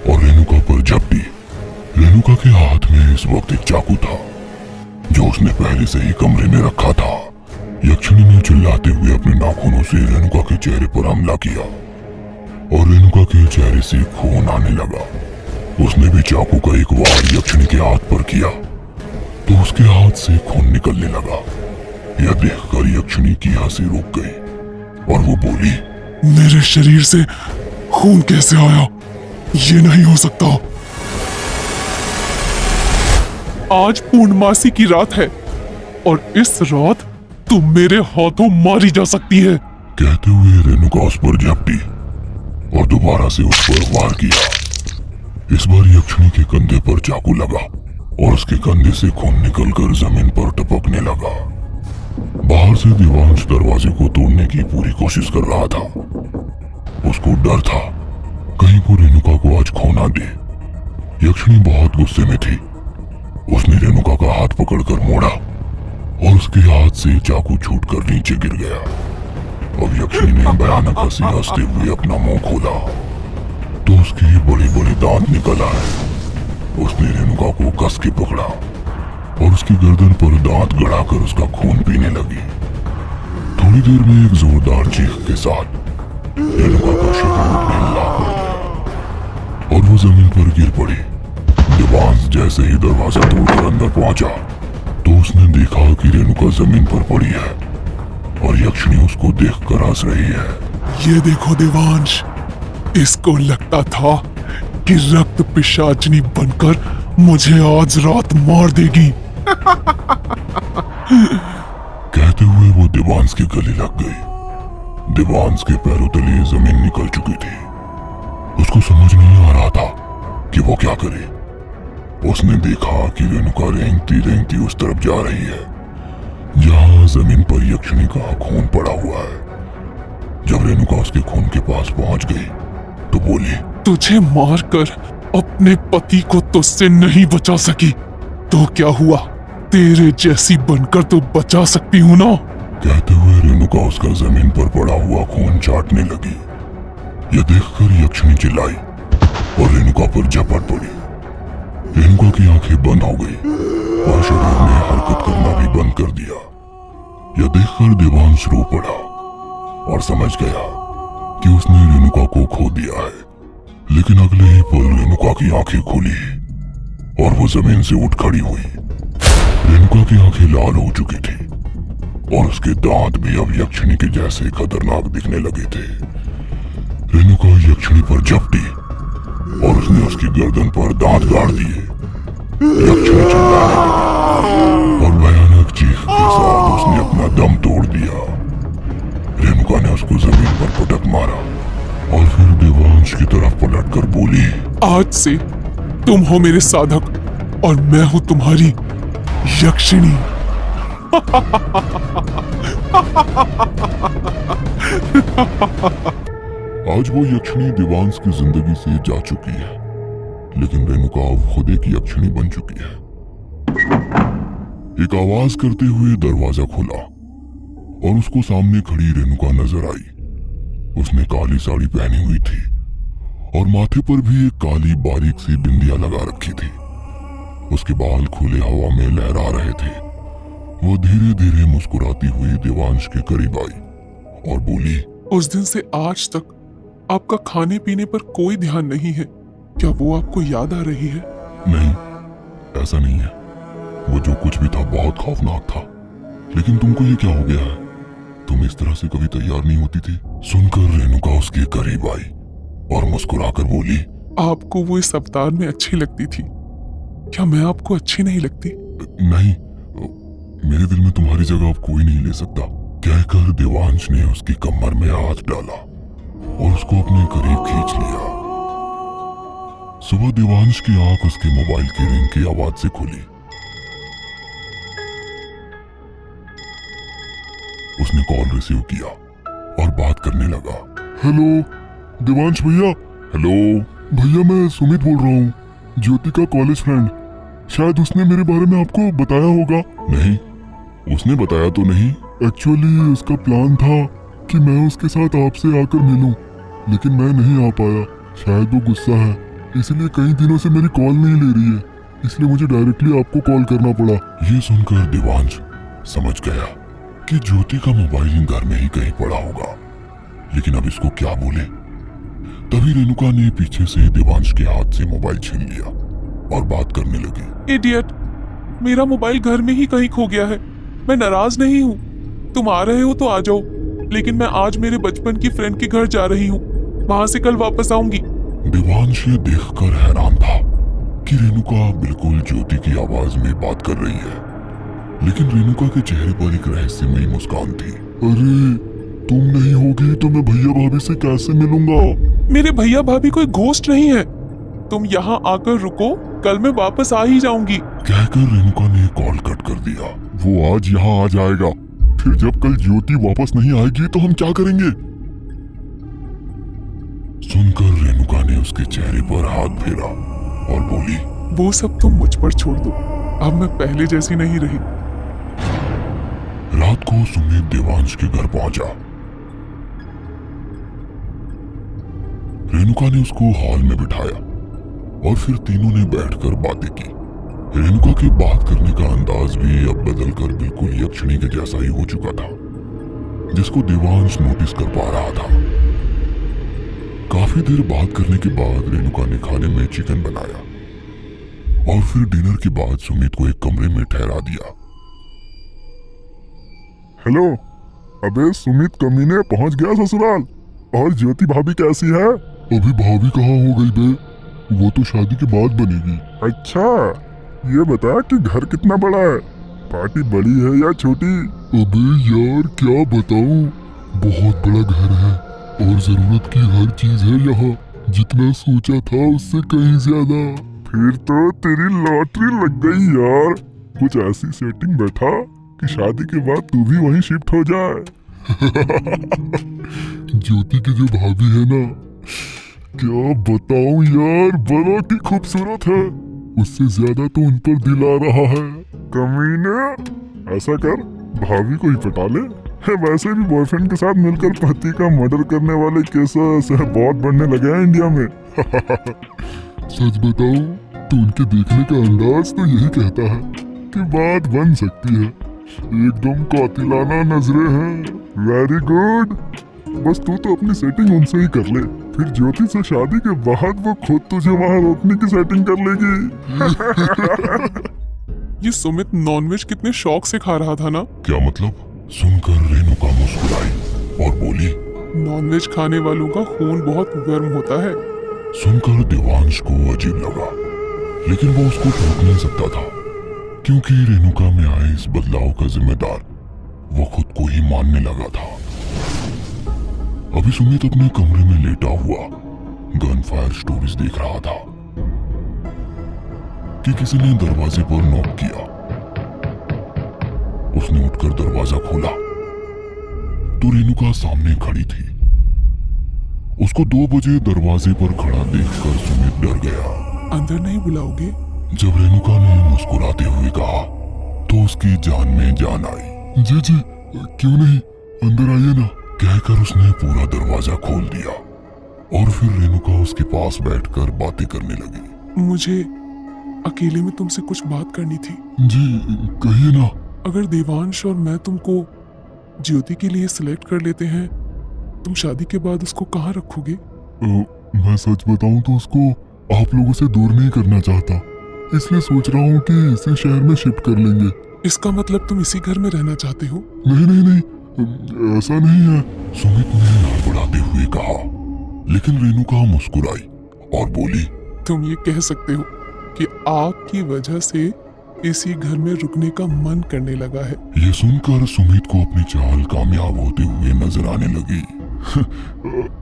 और रेणुका पर झपटी। रेणुका के हाथ में इस वक्त एक चाकू था जो उसने पहले से ही कमरे में रखा था। यक्षिणी ने चिल्लाते हुए अपने नाखूनों से रेणुका के चेहरे पर हमला किया और रेणुका के चेहरे से खून आने लगा। उसने भी चाकू का एक वार यक्षिणी के हाथ पर किया तो उसके हाथ से खून निकलने लगा। यह देखकर यक्षिणी की हंसी रुक गई और वो बोली, मेरे शरीर से खून कैसे आया? ये नहीं हो सकता। आज पूर्णमासी की रात है और इस रात तुम मेरे हाथों मारी जा सकती है। कहते हुए रेणुका उस पर झपटी और दोबारा से उस पर वार किया। इस बार यक्षिणी के कंधे पर चाकू लगा और उसके कंधे से खून निकलकर जमीन पर टपकने लगा। बाहर से देवांश दरवाजे को तोड़ने की पूरी कोशिश कर रहा था। उसको डर था कहीं वो रेणुका को आज खो ना दे। यक्षिणी बहुत गुस्से में थी। उसने रेणुका का हाथ पकड़कर मोड़ा और उसके हाथ से चाकू छूटकर नीचे गिर गया। अब यक्षिणी ने भयानक हंसी हंसते हुए अपना मुंह खोला तो उसके बड़े बड़े दांत निकल आए। उसने रेणुका को कस के पकड़ा और उसकी गर्दन पर दांत गड़ाकर उसका खून पीने लगी। थोड़ी देर में एक जोरदार चीख के साथ रेणुका का शरीर हिला कर दिया और वो जमीन पर गिर पड़ी। देवांश जैसे ही दरवाजा तोड़कर अंदर पहुंचा तो उसने देखा कि रेणुका जमीन पर पड़ी है और यक्षिणी उसको देखकर हंस रही है। ये देखो देवांश, इसको लगता था कि रक्त पिशाचिनी बनकर मुझे आज रात मार देगी। कहते हुए वो देवांश के गले लग गई। देवांश के पैरों तले जमीन निकल चुकी थी। उसको समझ नहीं आ रहा था कि वो क्या करे। उसने देखा कि रेणुका रेंगती रेंगती उस तरफ जा रही है जहां जमीन पर यक्षिणी का खून पड़ा हुआ है। जब रेणुका उसके खून के पास पहुंच गई तो बोली, तुझे मारकर अपने पति को तुझसे नहीं बचा सकी तो क्या हुआ, तेरे जैसी बनकर तो बचा सकती हूँ ना। कहते हुए रेणुका उसका जमीन पर पड़ा हुआ खून चाटने लगी। यह देखकर यक्षिणी चिल्लाई और रेणुका पर झपट पड़ी। रेणुका की आंखें बंद हो गई और शरीर ने हरकत करना भी बंद कर दिया। यह देखकर देवांश रो पड़ा और समझ गया कि उसने रेणुका को खो दिया है। लेकिन अगले ही पल रेणुका की आंखें खुली और वो जमीन से उठ खड़ी हुई। रेणुका की आंखें लाल हो चुकी थी और उसके दांत भी अब यक्षिणी के जैसे खतरनाक दिखने लगे थे। रेणुका यक्षिणी पर झपटी और उसने उसकी गर्दन पर दांत गाड़ दिए। यक्षिणी चिल्लाने लगी और भयानक चीख के साथ उसने अपना दम तोड़ दिया। रेणुका ने उसको जमीन पर पटक मारा और फिर देवांश की तरफ पलटकर बोली, आज से तुम हो मेरे साधक और मैं हूं तुम्हारी यक्षिणी। आज वो यक्षिणी देवांश की जिंदगी से जा चुकी है, लेकिन रेणुका अब खुद एक यक्षिणी बन चुकी है। एक आवाज करते हुए दरवाजा खुला और उसको सामने खड़ी रेणुका नजर आई। उसने काली साड़ी पहनी हुई थी और माथे पर भी एक काली बारीक सी बिंदिया लगा रखी थी। उसके बाल खुले हवा में लहरा रहे थे। वो धीरे धीरे मुस्कुराती हुई देवांश के करीब आई और बोली, उस दिन से आज तक आपका खाने पीने पर कोई ध्यान नहीं है, क्या वो आपको याद आ रही है? नहीं, ऐसा नहीं है। वो जो कुछ भी था बहुत खौफनाक था। लेकिन तुमको ये क्या हो गया है? तुम इस तरह से कभी तैयार नहीं होती थी। सुनकर रेणुका उसके करीब आई और मुस्कुराकर बोली, आपको वो इस अवतार में अच्छी लगती थी, क्या मैं आपको अच्छी नहीं लगती? नहीं, मेरे दिल में तुम्हारी जगह अब कोई नहीं ले सकता। कहकर देवांश ने उसकी कमर में हाथ डाला और उसको अपने करीब खींच लिया। सुबह देवांश की आंख उसके मोबाइल की रिंग की आवाज से खुली। उसने कॉल रिसीव किया और बात करने लगा। हेलो देवांश भैया। हेलो भैया, मैं सुमित बोल रहा हूँ, ज्योति का कॉलेज फ्रेंड। शायद उसने मेरे बारे में आपको बताया होगा। नहीं, उसने बताया तो नहीं। एक्चुअली उसका प्लान था कि मैं उसके साथ आपसे आकर मिलूं, लेकिन मैं नहीं आ पाया। शायद वो गुस्सा है, इसलिए कई दिनों से मेरी कॉल नहीं ले रही है, इसलिए मुझे डायरेक्टली आपको कॉल करना पड़ा। ये सुनकर देवांश समझ गया कि ज्योति का मोबाइल घर में ही कहीं पड़ा होगा, लेकिन अब इसको क्या बोले। तभी रेणुका ने पीछे से देवांश के हाथ से मोबाइल छीन लिया और बात करने लगी। इडियट, मेरा मोबाइल घर में ही कहीं खो गया है। मैं नाराज नहीं हूँ, तुम आ रहे हो तो आ जाओ, लेकिन मैं आज मेरे बचपन की फ्रेंड के घर जा रही हूँ, वहां से कल वापस आऊंगी। देवांश ये देखकर हैरान था कि रेणुका बिल्कुल ज्योति की आवाज में बात कर रही है, लेकिन रेणुका के चेहरे पर एक रहस्यमयी मुस्कान थी। अरे तुम नहीं होगी तो मैं भैया भाभी से कैसे मिलूंगा? मेरे भैया भाभी कोई घोस्ट नहीं है, तुम यहाँ आकर रुको, कल मैं वापस आ ही जाऊंगी। कहकर रेणुका ने कॉल कट कर दिया। वो आज यहाँ आ जाएगा, फिर जब कल ज्योति वापस नहीं आएगी तो हम क्या करेंगे? सुनकर रेणुका ने उसके चेहरे पर हाथ फेरा और बोली, वो सब तुम मुझ पर छोड़ दो, अब मैं पहले जैसी नहीं रही। रात को सुमित देवांश के घर पहुंचा। रेणुका ने उसको हॉल में बिठाया और फिर तीनों ने बैठकर बातें की। रेणुका के बात करने का अंदाज भी अब बदलकर बिल्कुल यक्षिणी के जैसा ही हो चुका था, जिसको देवांश नोटिस कर पा रहा था। काफी देर बात करने के बाद रेणुका ने खाने में चिकन बनाया और फिर डिनर के बाद सुमित को एक कमरे में ठहरा दिया। हेलो, अबे सुमित कमीने पहुंच गया ससुराल। और ज्योति भाभी कैसी है? अभी भाभी कहाँ हो गई बे, वो तो शादी के बाद बनेगी। अच्छा, ये बता कि घर कितना बड़ा है, पार्टी बड़ी है या छोटी? अबे यार क्या बताऊं, बहुत बड़ा घर है और जरूरत की हर चीज है यहाँ, जितना सोचा था उससे कहीं ज्यादा। फिर तो तेरी लॉटरी लग गई यार। कुछ ऐसी सेटिंग बैठा कि शादी के बाद तू भी वहीं शिफ्ट हो जाए। ज्योति की जो भाभी है ना, क्या बताऊं यार, बड़ा की खूबसूरत है, उससे ज्यादा तो उन पर दिल आ रहा है। कमीने, ऐसा कर, भाभी को ही पटा ले। वैसे भी बॉयफ्रेंड के साथ मिलकर पति का मर्डर करने वाले केसेस बहुत बढ़ने लगे हैं इंडिया में। सच बताऊं तो उनके देखने का अंदाज तो यही कहता है कि बात बन सकती है। एकदम कातिलाना नजरें हैं। वेरी गुड, बस तू तो अपनी सेटिंग उनसे ही कर ले, फिर ज्योति से शादी के बाद वो खुद तुझे वहां रोकने की सेटिंग कर लेगी। ये सुमित नॉनवेज कितने शौक से खा रहा था ना। क्या मतलब? सुनकर रेणुका मुस्कुराई और बोली, नॉनवेज खाने वालों का खून बहुत गर्म होता है। सुनकर देवांश को अजीब लगा, लेकिन वो उसको रोक नहीं सकता था, क्योंकि रेणुका में आए इस बदलाव का जिम्मेदार वो खुद को ही मानने लगा था। अभी सुमित अपने कमरे में लेटा हुआ गन फायर स्टोरीज देख रहा था कि किसी ने दरवाजे पर नॉक किया। उसने उठकर दरवाजा खोला तो रेणुका सामने खड़ी थी। उसको 2 बजे दरवाजे पर खड़ा देखकर सुमित डर गया। अंदर नहीं बुलाओगे? जब रेणुका ने मुस्कुराते हुए कहा तो उसकी जान में जान आई। जी जी, क्यों नहीं, अंदर आइए ना, कहकर उसने पूरा दरवाजा खोल दिया और फिर रेणुका उसके पास बैठकर बातें करने लगी। मुझे अकेले में तुमसे कुछ बात करनी थी। जी कहिए ना। अगर देवांश और मैं तुमको ज्योति के लिए सिलेक्ट कर लेते हैं, तुम शादी के बाद उसको कहाँ रखोगे? मैं सच बताऊं तो उसको आप लोगों से दूर नहीं करना चाहता, इसलिए सोच रहा हूँ कि इसे शहर में शिफ्ट कर लेंगे। इसका मतलब तुम इसी घर में रहना चाहते हो? नहीं नहीं नहीं, ऐसा नहीं है, सुमित ने हड़बड़ाते हुए कहा। लेकिन रेणुका मुस्कुराई और बोली, तुम ये कह सकते हो कि आपकी वजह से इसी घर में रुकने का मन करने लगा है। ये सुनकर सुमित को अपनी चाल कामयाब होते हुए नजर आने लगी।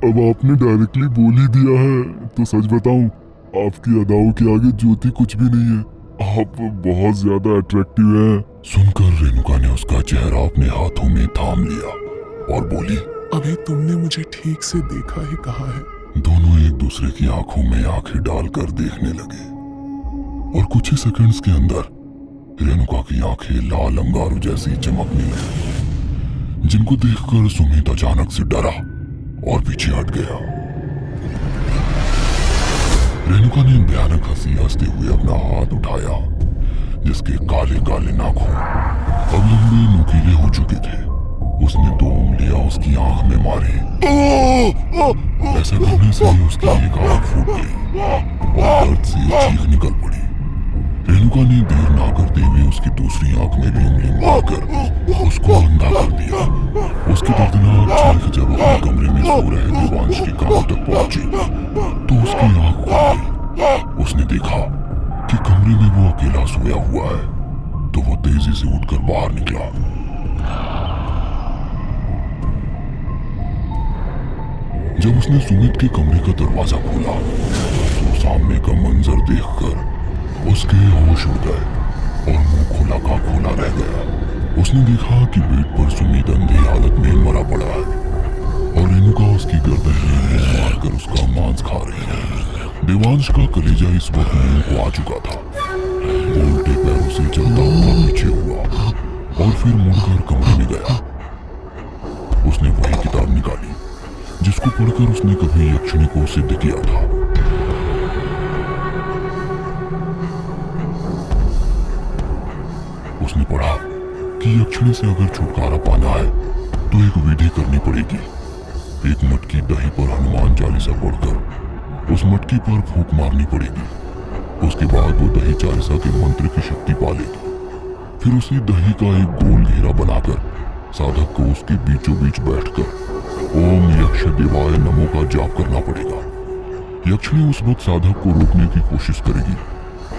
अब आपने डायरेक्टली बोल ही दिया है तो सच बताऊं, आपकी अदाओं के आगे ज्योति कुछ भी नहीं है। आप बहुत ज्यादा अट्रैक्टिव हैं। सुनकर रेणुका ने उसका चेहरा अपने हाथों में थाम लिया और बोली, अभी तुमने मुझे ठीक से देखा ही कहा है। दोनों एक दूसरे की आंखों में आंखें डालकर देखने लगे और कुछ ही सेकंड्स के अंदर रेणुका की आंखें लाल अंगारों जैसी चमकने लगी, जिनको देखकर सुमित अचानक से डरा और पीछे हट गया। रेणुका ने भयानक हंसी हंसते हुए अपना हाथ उठाया, जिसके काले काले नाखून अब लंबे नुकीले हो चुके थे उसने 2 उंगलियां उसकी आंख में मारी। ऐसा करने से उसकी एक आंख फूट गई और दर्द से चीख निकल पड़ी। रेणुका ने देर ना करते हुए उसकी दूसरी आंख में भी उंगली मारकर उसको अंधा कर दिया। उसकी दर्दनाक चीख जब अपने कमरे में सो रहे देवांश के कानों तक पहुंची तो उसकी आंख खुल गई। उसने देखा कि कमरे में वो अकेला सोया हुआ है तो वो तेजी से उठकर बाहर निकला। जब उसने सुमित के कमरे का दरवाजा खोला तो सामने का मंजर देखकर उसके होश उड़ गए और मुंह खोला का खोला रह गया। उसने देखा कि बेड पर सुमित अंधी हालत में मरा पड़ा है और रेणुका उसकी गर्दन में मारकर उसका मांस खा रही है। देवांश का कलेजा इस वक्त मुंह को आ चुका था। वो उल्टे पैरों से चलता हुआ पीछे हुआ और फिर मुड़कर कमरे में गया। उसने वही किताब निकाली जिसको पढ़कर उसने कभी यक्षिणी को सिद्ध किया था। उसने पढ़ा कि यक्षिणी से अगर छुटकारा पाना है तो एक विधि करनी पड़ेगी। एक मटकी दही पर हनुमान चालीसा पढ़कर उस मटकी पर फूंक मारनी पड़ेगी। उसके बाद वो दही चालीसा के मंत्र की शक्ति पालेगी। फिर उसी दही का एक गोल घेरा बनाकर साधक को उसके बीचों बीच बैठकर ओम यक्ष देवाय नमो का जाप करना पड़ेगा। यक्षिणी उस वक्त साधक को रोकने की कोशिश करेगी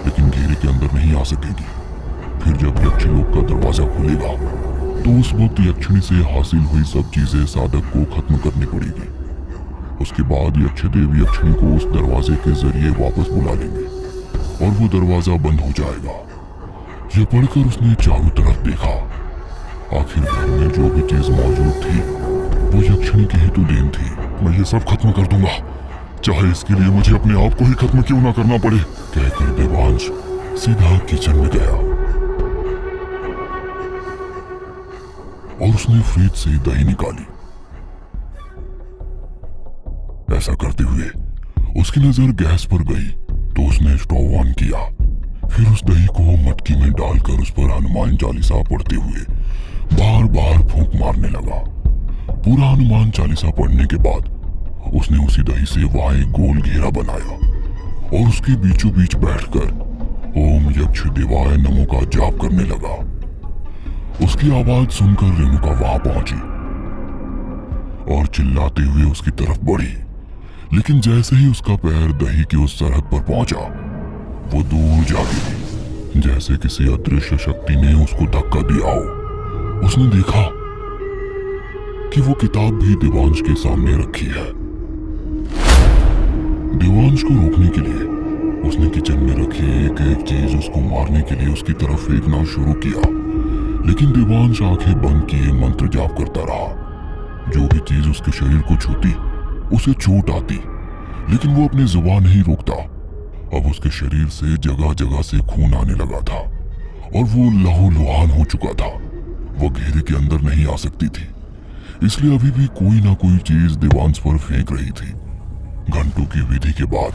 लेकिन घेरे के अंदर नहीं आ सकेगी। फिर जब यक्षलोक का दरवाजा खुलेगा तो उस वक्त यक्षिणी से हासिल हुई सब चीजें साधक को खत्म करनी पड़ेगी। उसके बाद यक्षदेव यक्षिणी को उस दरवाजे के जरिए वापस बुला लेंगे और वो दरवाजा बंद हो जाएगा। यह पढ़कर उसने चारों तरफ देखा। आखिर घर में जो भी चीज मौजूद थी वो यक्षिणी की ही तो देन थी। मैं ये सब खत्म कर दूंगा, चाहे इसके लिए मुझे अपने आप को ही खत्म क्यों ना करना पड़े, कहकर देवांश सीधा किचन में गया और उसने फ्रिज से दही निकाली। ऐसा करते हुए उसकी नजर गैस पर गई तो उसने स्टोव ऑन किया। फिर उस दही को मटकी में डालकर उस पर हनुमान चालीसा पढ़ते हुए बार बार फूंक मारने लगा। पूरा हनुमान चालीसा पढ़ने के बाद उसने उसी दही से वहां एक गोल घेरा बनाया और उसके बीचों बीच बैठकर ओम यक्ष देवाय नमो का जाप करने लगा। उसकी आवाज सुनकर रेणुका वहां पहुंची और चिल्लाते हुए उसकी तरफ बढ़ी। लेकिन जैसे ही उसका पैर दही की उस सरहद पर पहुंचा वो दूर जा गिरी जैसे किसी अदृश्य शक्ति ने उसको धक्का दिया हो। उसने देखा कि वो किताब भी देवांश के सामने रखी है। देवांश को रोकने के लिए उसने किचन में रखी एक एक चीज उसको मारने के लिए उसकी तरफ फेंकना शुरू किया। लेकिन देवांश आंखें बंद किए मंत्र जाप करता रहा। जो भी चीज उसके शरीर को छूती उसे चोट आती, लेकिन वो अपनी जुबान नहीं रोकता। अब उसके शरीर से जगह जगह से खून आने लगा था और वो लहूलुहान हो चुका था। वो घेरे के अंदर नहीं आ सकती थी, इसलिए अभी भी कोई ना कोई चीज देवांश पर फेंक रही थी। घंटों की विधि के बाद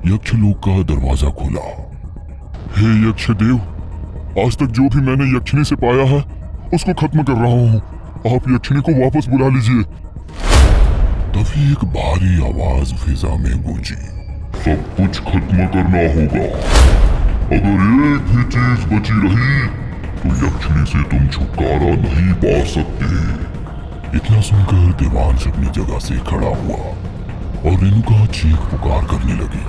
यक्षलोक का दरवाजा खुला। हे यक्षदेव, आज तक जो भी मैंने यक्षिणी से पाया है उसको खत्म कर रहा हूँ। आप यक्षिणी को वापस बुला लीजिए। तभी एक भारी आवाज फिजा में गूंजी। सब कुछ खत्म करना होगा। अगर एक भी चीज बची रही तो यक्षिणी से तुम छुटकारा नहीं पा सकते। इतना सुनकर देवांश अपनी जगह से खड़ा हुआ और रेणुका चीख पुकार करने लगी।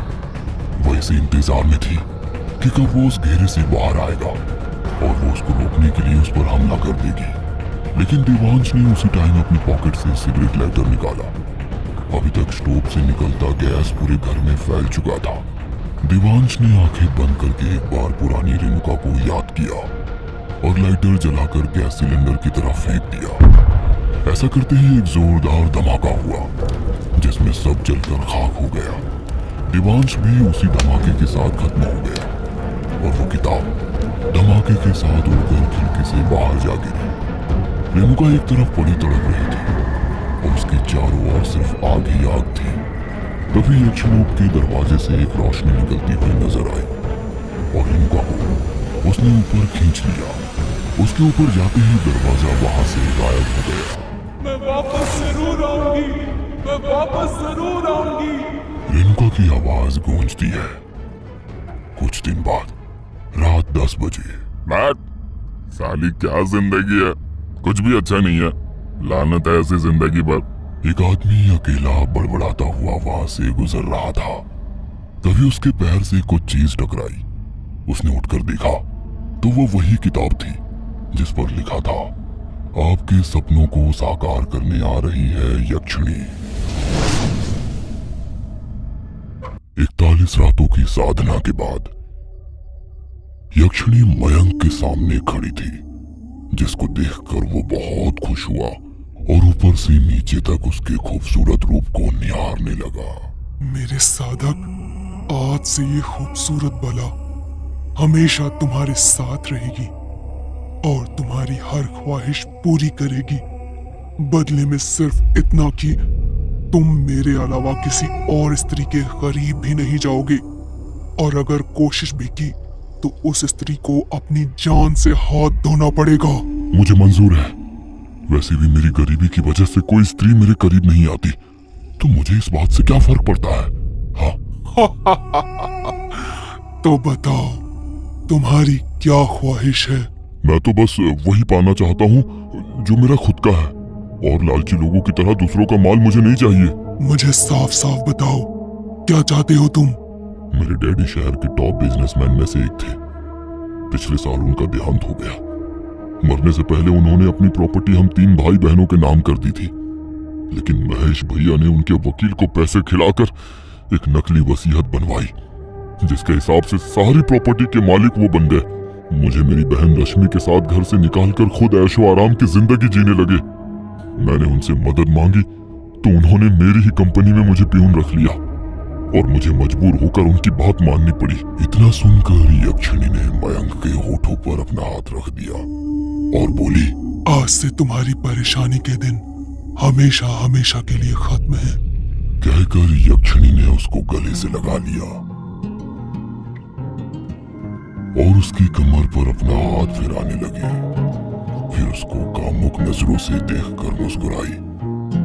वह इसे इंतजार में थी कि कब वो उस घेरे से बाहर आएगा और वो उसको रोकने के लिए उस पर हमला कर देगी। लेकिन देवांश ने उसी टाइम अपनी पॉकेट से सिगरेट लाइटर निकाला। अभी तक स्टोव से निकलता गैस पूरे घर में फैल चुका था। देवांश ने आंखें बंद करके एक बार पुरानी रेणुका को याद किया और लाइटर जलाकर गैस सिलेंडर की तरफ फेंक दिया। ऐसा करते ही एक जोरदार धमाका हुआ जिसमें सब जलकर खाक हो गया। देवांश भी उसी धमाके के साथ खत्म हो गया और वो किताब धमाके के साथ उड़कर खिड़की से बाहर जा गिरी। रेणुका एक तरफ पड़ी तड़प रही थी और उसके चारों ओर सिर्फ आग ही आग थी। तभी यक्षलोक के दरवाजे से एक रोशनी निकलती हुई नजर आई और रेणुका को उसने ऊपर खींच लिया। उसके ऊपर जाते ही दरवाजा वहां से गायब हो गया। मैं वापस जरूर आऊंगी, मैं वापस जरूर आऊंगी। रेणुका की आवाज गूंजती है। कुछ दिन बाद रात 10 बजे। बैठ, साली क्या जिंदगी है, कुछ भी अच्छा नहीं है, लानत है ऐसी जिंदगी पर। एक आदमी अकेला बड़बड़ाता हुआ वहां से गुजर रहा था। तभी उसके पैर से कुछ चीज टकराई। उसने उठकर देखा तो वो वही किताब थी जिस पर लिखा था, आपके सपनों को साकार करने आ रही है यक्षिणी। 41 रातों की साधना के बाद यक्षिणी मयंक के सामने खड़ी थी, जिसको देखकर वो बहुत खुश हुआ और ऊपर से नीचे तक उसके खूबसूरत रूप को निहारने लगा। मेरे साधक, आज से ये खूबसूरत बला हमेशा तुम्हारे साथ रहेगी और तुम्हारी हर ख्वाहिश पूरी करेगी। बदले में सिर्फ इतना कि तुम मेरे अलावा किसी और स्त्री के करीब भी नहीं जाओगे, और अगर कोशिश भी की तो उस स्त्री को अपनी जान से हाथ धोना पड़ेगा। मुझे मंजूर है। वैसे भी मेरी गरीबी की वजह से कोई स्त्री मेरे करीब नहीं आती, तो मुझे इस बात से क्या फर्क पड़ता है? हाँ। तो बताओ, तुम्हारी क्या ख्वाहिश है? मैं तो बस वही पाना चाहता हूँ जो मेरा खुद का है, और लालची लोगों की तरह दूसरों का माल मुझे नहीं चाहिए। मुझे साफ साफ बताओ, क्या चाहते हो तुम? मेरे डैडी शहर के टॉप बिजनेसमैन में से एक थे। पिछले साल उनका देहांत हो गया। मरने से पहले उन्होंने अपनी प्रॉपर्टी हम 3 भाई बहनों के नाम कर दी थी, लेकिन महेश भैया ने उनके वकील को पैसे खिलाकर एक नकली वसीयत बनवाई, जिसके हिसाब से सारी प्रॉपर्टी के मालिक वो बन गए। मुझे मेरी बहन रश्मि के साथ घर से निकालकर खुद ऐशो आराम की जिंदगी जीने लगे। मैंने उनसे मदद मांगी तो उन्होंने मेरी ही कंपनी में मुझे प्यून रख लिया, और मुझे मजबूर होकर उनकी बात माननी पड़ी। इतना सुनकर यक्षिणी ने मयंक के होठों पर अपना हाथ रख दिया और बोली, आज से तुम्हारी परेशानी के दिन हमेशा हमेशा के लिए खत्म है। कहकर यक्षिणी ने उसको गले से लगा लिया और उसकी कमर पर अपना हाथ फिराने लगी। फिर उसको कामुक नजरों से देखकर मुस्कुराई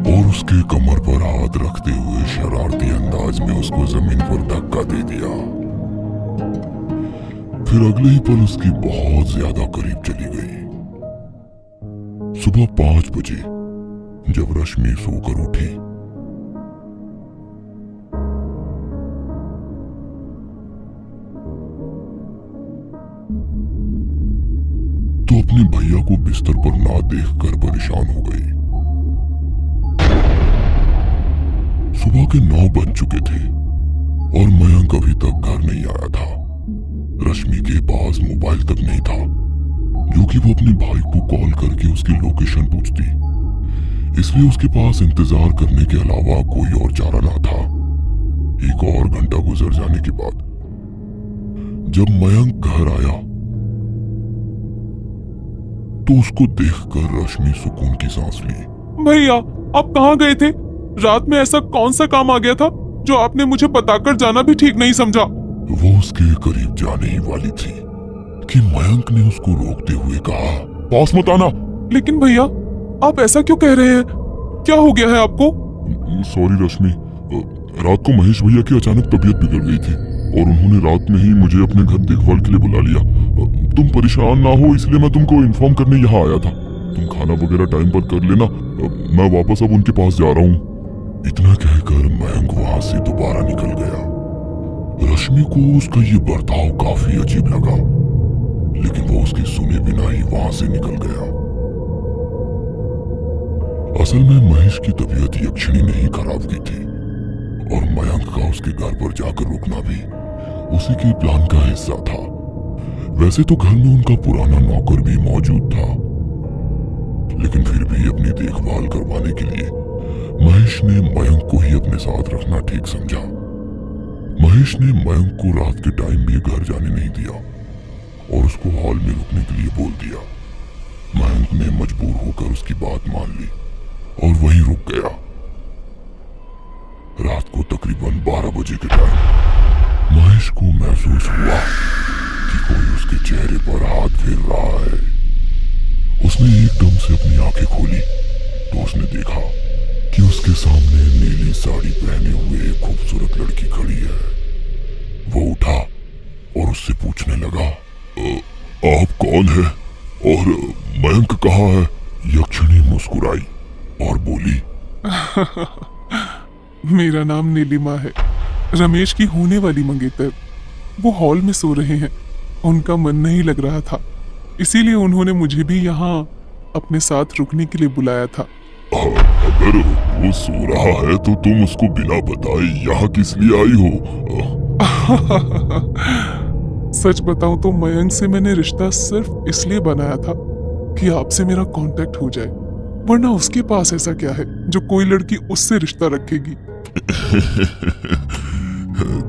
और उसके कमर पर हाथ रखते हुए शरारती अंदाज में उसको जमीन पर धक्का दे दिया। फिर अगले ही पल उसकी बहुत ज्यादा करीब चली गई। सुबह 5 बजे जब रश्मि सोकर उठी तो अपने भैया को बिस्तर पर ना देखकर परेशान हो गई। सुबह के 9 बज चुके थे और मयंक अभी तक घर नहीं आया था। रश्मि के पास मोबाइल तक नहीं था, जो कि वो अपने भाई को कॉल करके उसकी लोकेशन पूछती। इसलिए उसके पास इंतजार करने के अलावा कोई और चारा ना था। एक और घंटा गुजर जाने के बाद जब मयंक घर आया तो उसको देखकर रश्मि सुकून की सांस ली। भैया, आप कहाँ गए थे? रात में ऐसा कौन सा काम आ गया था जो आपने मुझे बताकर जाना भी ठीक नहीं समझा? वो उसके करीब जाने ही वाली थी कि मयंक ने उसको रोकते हुए कहा, पास मत आना। लेकिन भैया, आप ऐसा क्यों कह रहे हैं? क्या हो गया है आपको? सॉरी रश्मि, रात को महेश भैया की अचानक तबीयत बिगड़ गई थी और उन्होंने रात में ही मुझे अपने घर देखभाल के लिए बुला लिया। तुम परेशान ना हो इसलिए मैं तुमको इन्फॉर्म करने यहाँ आया था। तुम खाना वगैरह टाइम पर कर लेना, मैं वापस अब उनके पास जा रहा हूँ। इतना कहकर मयंक वहां से दोबारा निकल गया। रश्मि को उसका ये बर्ताव काफी अजीब लगा, लेकिन वो उसके सुने बिना ही वहां से निकल गया। असल में महेश की तबीयत यक्षिणी ने ही खराब की थी और मयंक का उसके घर पर जाकर रुकना भी उसी के प्लान का हिस्सा था। वैसे तो घर में उनका पुराना नौकर भी मौजूद था, लेकिन फिर भी अपनी देखभाल करवाने के लिए महेश ने मयंक को ही अपने साथ रखना ठीक समझा। महेश ने मयंक को रात के टाइम भी घर जाने नहीं दिया और उसको हॉल में रुकने के लिए बोल दिया। मयंक ने मजबूर होकर उसकी बात मान ली और वहीं रुक गया। रात को तकरीबन 12 बजे के टाइम महेश को महसूस हुआ कि कोई उसके चेहरे पर हाथ फेर रहा है। उसने एकदम से अपनी आंखें खोली तो उसने देखा कि उसके सामने नीली साड़ी पहने हुए एक खूबसूरत लड़की खड़ी है। वो उठा और उससे पूछने लगा, आप कौन है और मयंक कहाँ है? यक्षिणी मुस्कुराई और बोली, मेरा नाम नीलिमा है, रमेश की होने वाली मंगेतर। वो हॉल में सो रहे हैं, उनका मन नहीं लग रहा था, इसीलिए उन्होंने मुझे भी यहाँ अपने साथ रुकने के लिए बुलाया था। अगर वो सो रहा है तो तुम उसको बिना बताए यहाँ किस लिए आई हो? सच बताऊं तो मयंक से मैंने रिश्ता सिर्फ इसलिए बनाया था कि आपसे मेरा कांटेक्ट हो जाए, वरना उसके पास ऐसा क्या है जो कोई लड़की उससे रिश्ता रखेगी।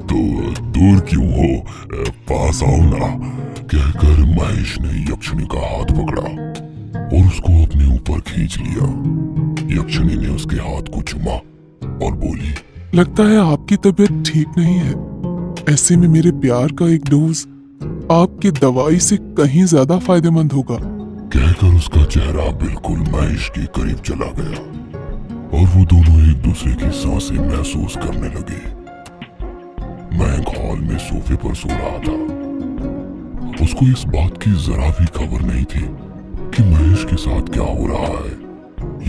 तो दूर क्यों हो, पास आओ ना, कहकर महेश ने यक्षिणी का हाथ पकड़ा और उसको अपने ऊपर खींच लिया। यक्षिणी ने उसके हाथ को चूमा और बोली, लगता है आपकी तबीयत ठीक नहीं है, ऐसे में मेरे प्यार का एक डोज आपकी दवाई से कहीं ज्यादा फायदेमंद होगा। कहकर उसका चेहरा बिल्कुल महेश के करीब चला गया और वो दोनों एक दूसरे की सांसें महसूस करने लगे। मयंक हॉल में सोफे पर सो रहा था। उसको इस बात की जरा भी खबर नहीं थी कि महेश के साथ क्या हो रहा है।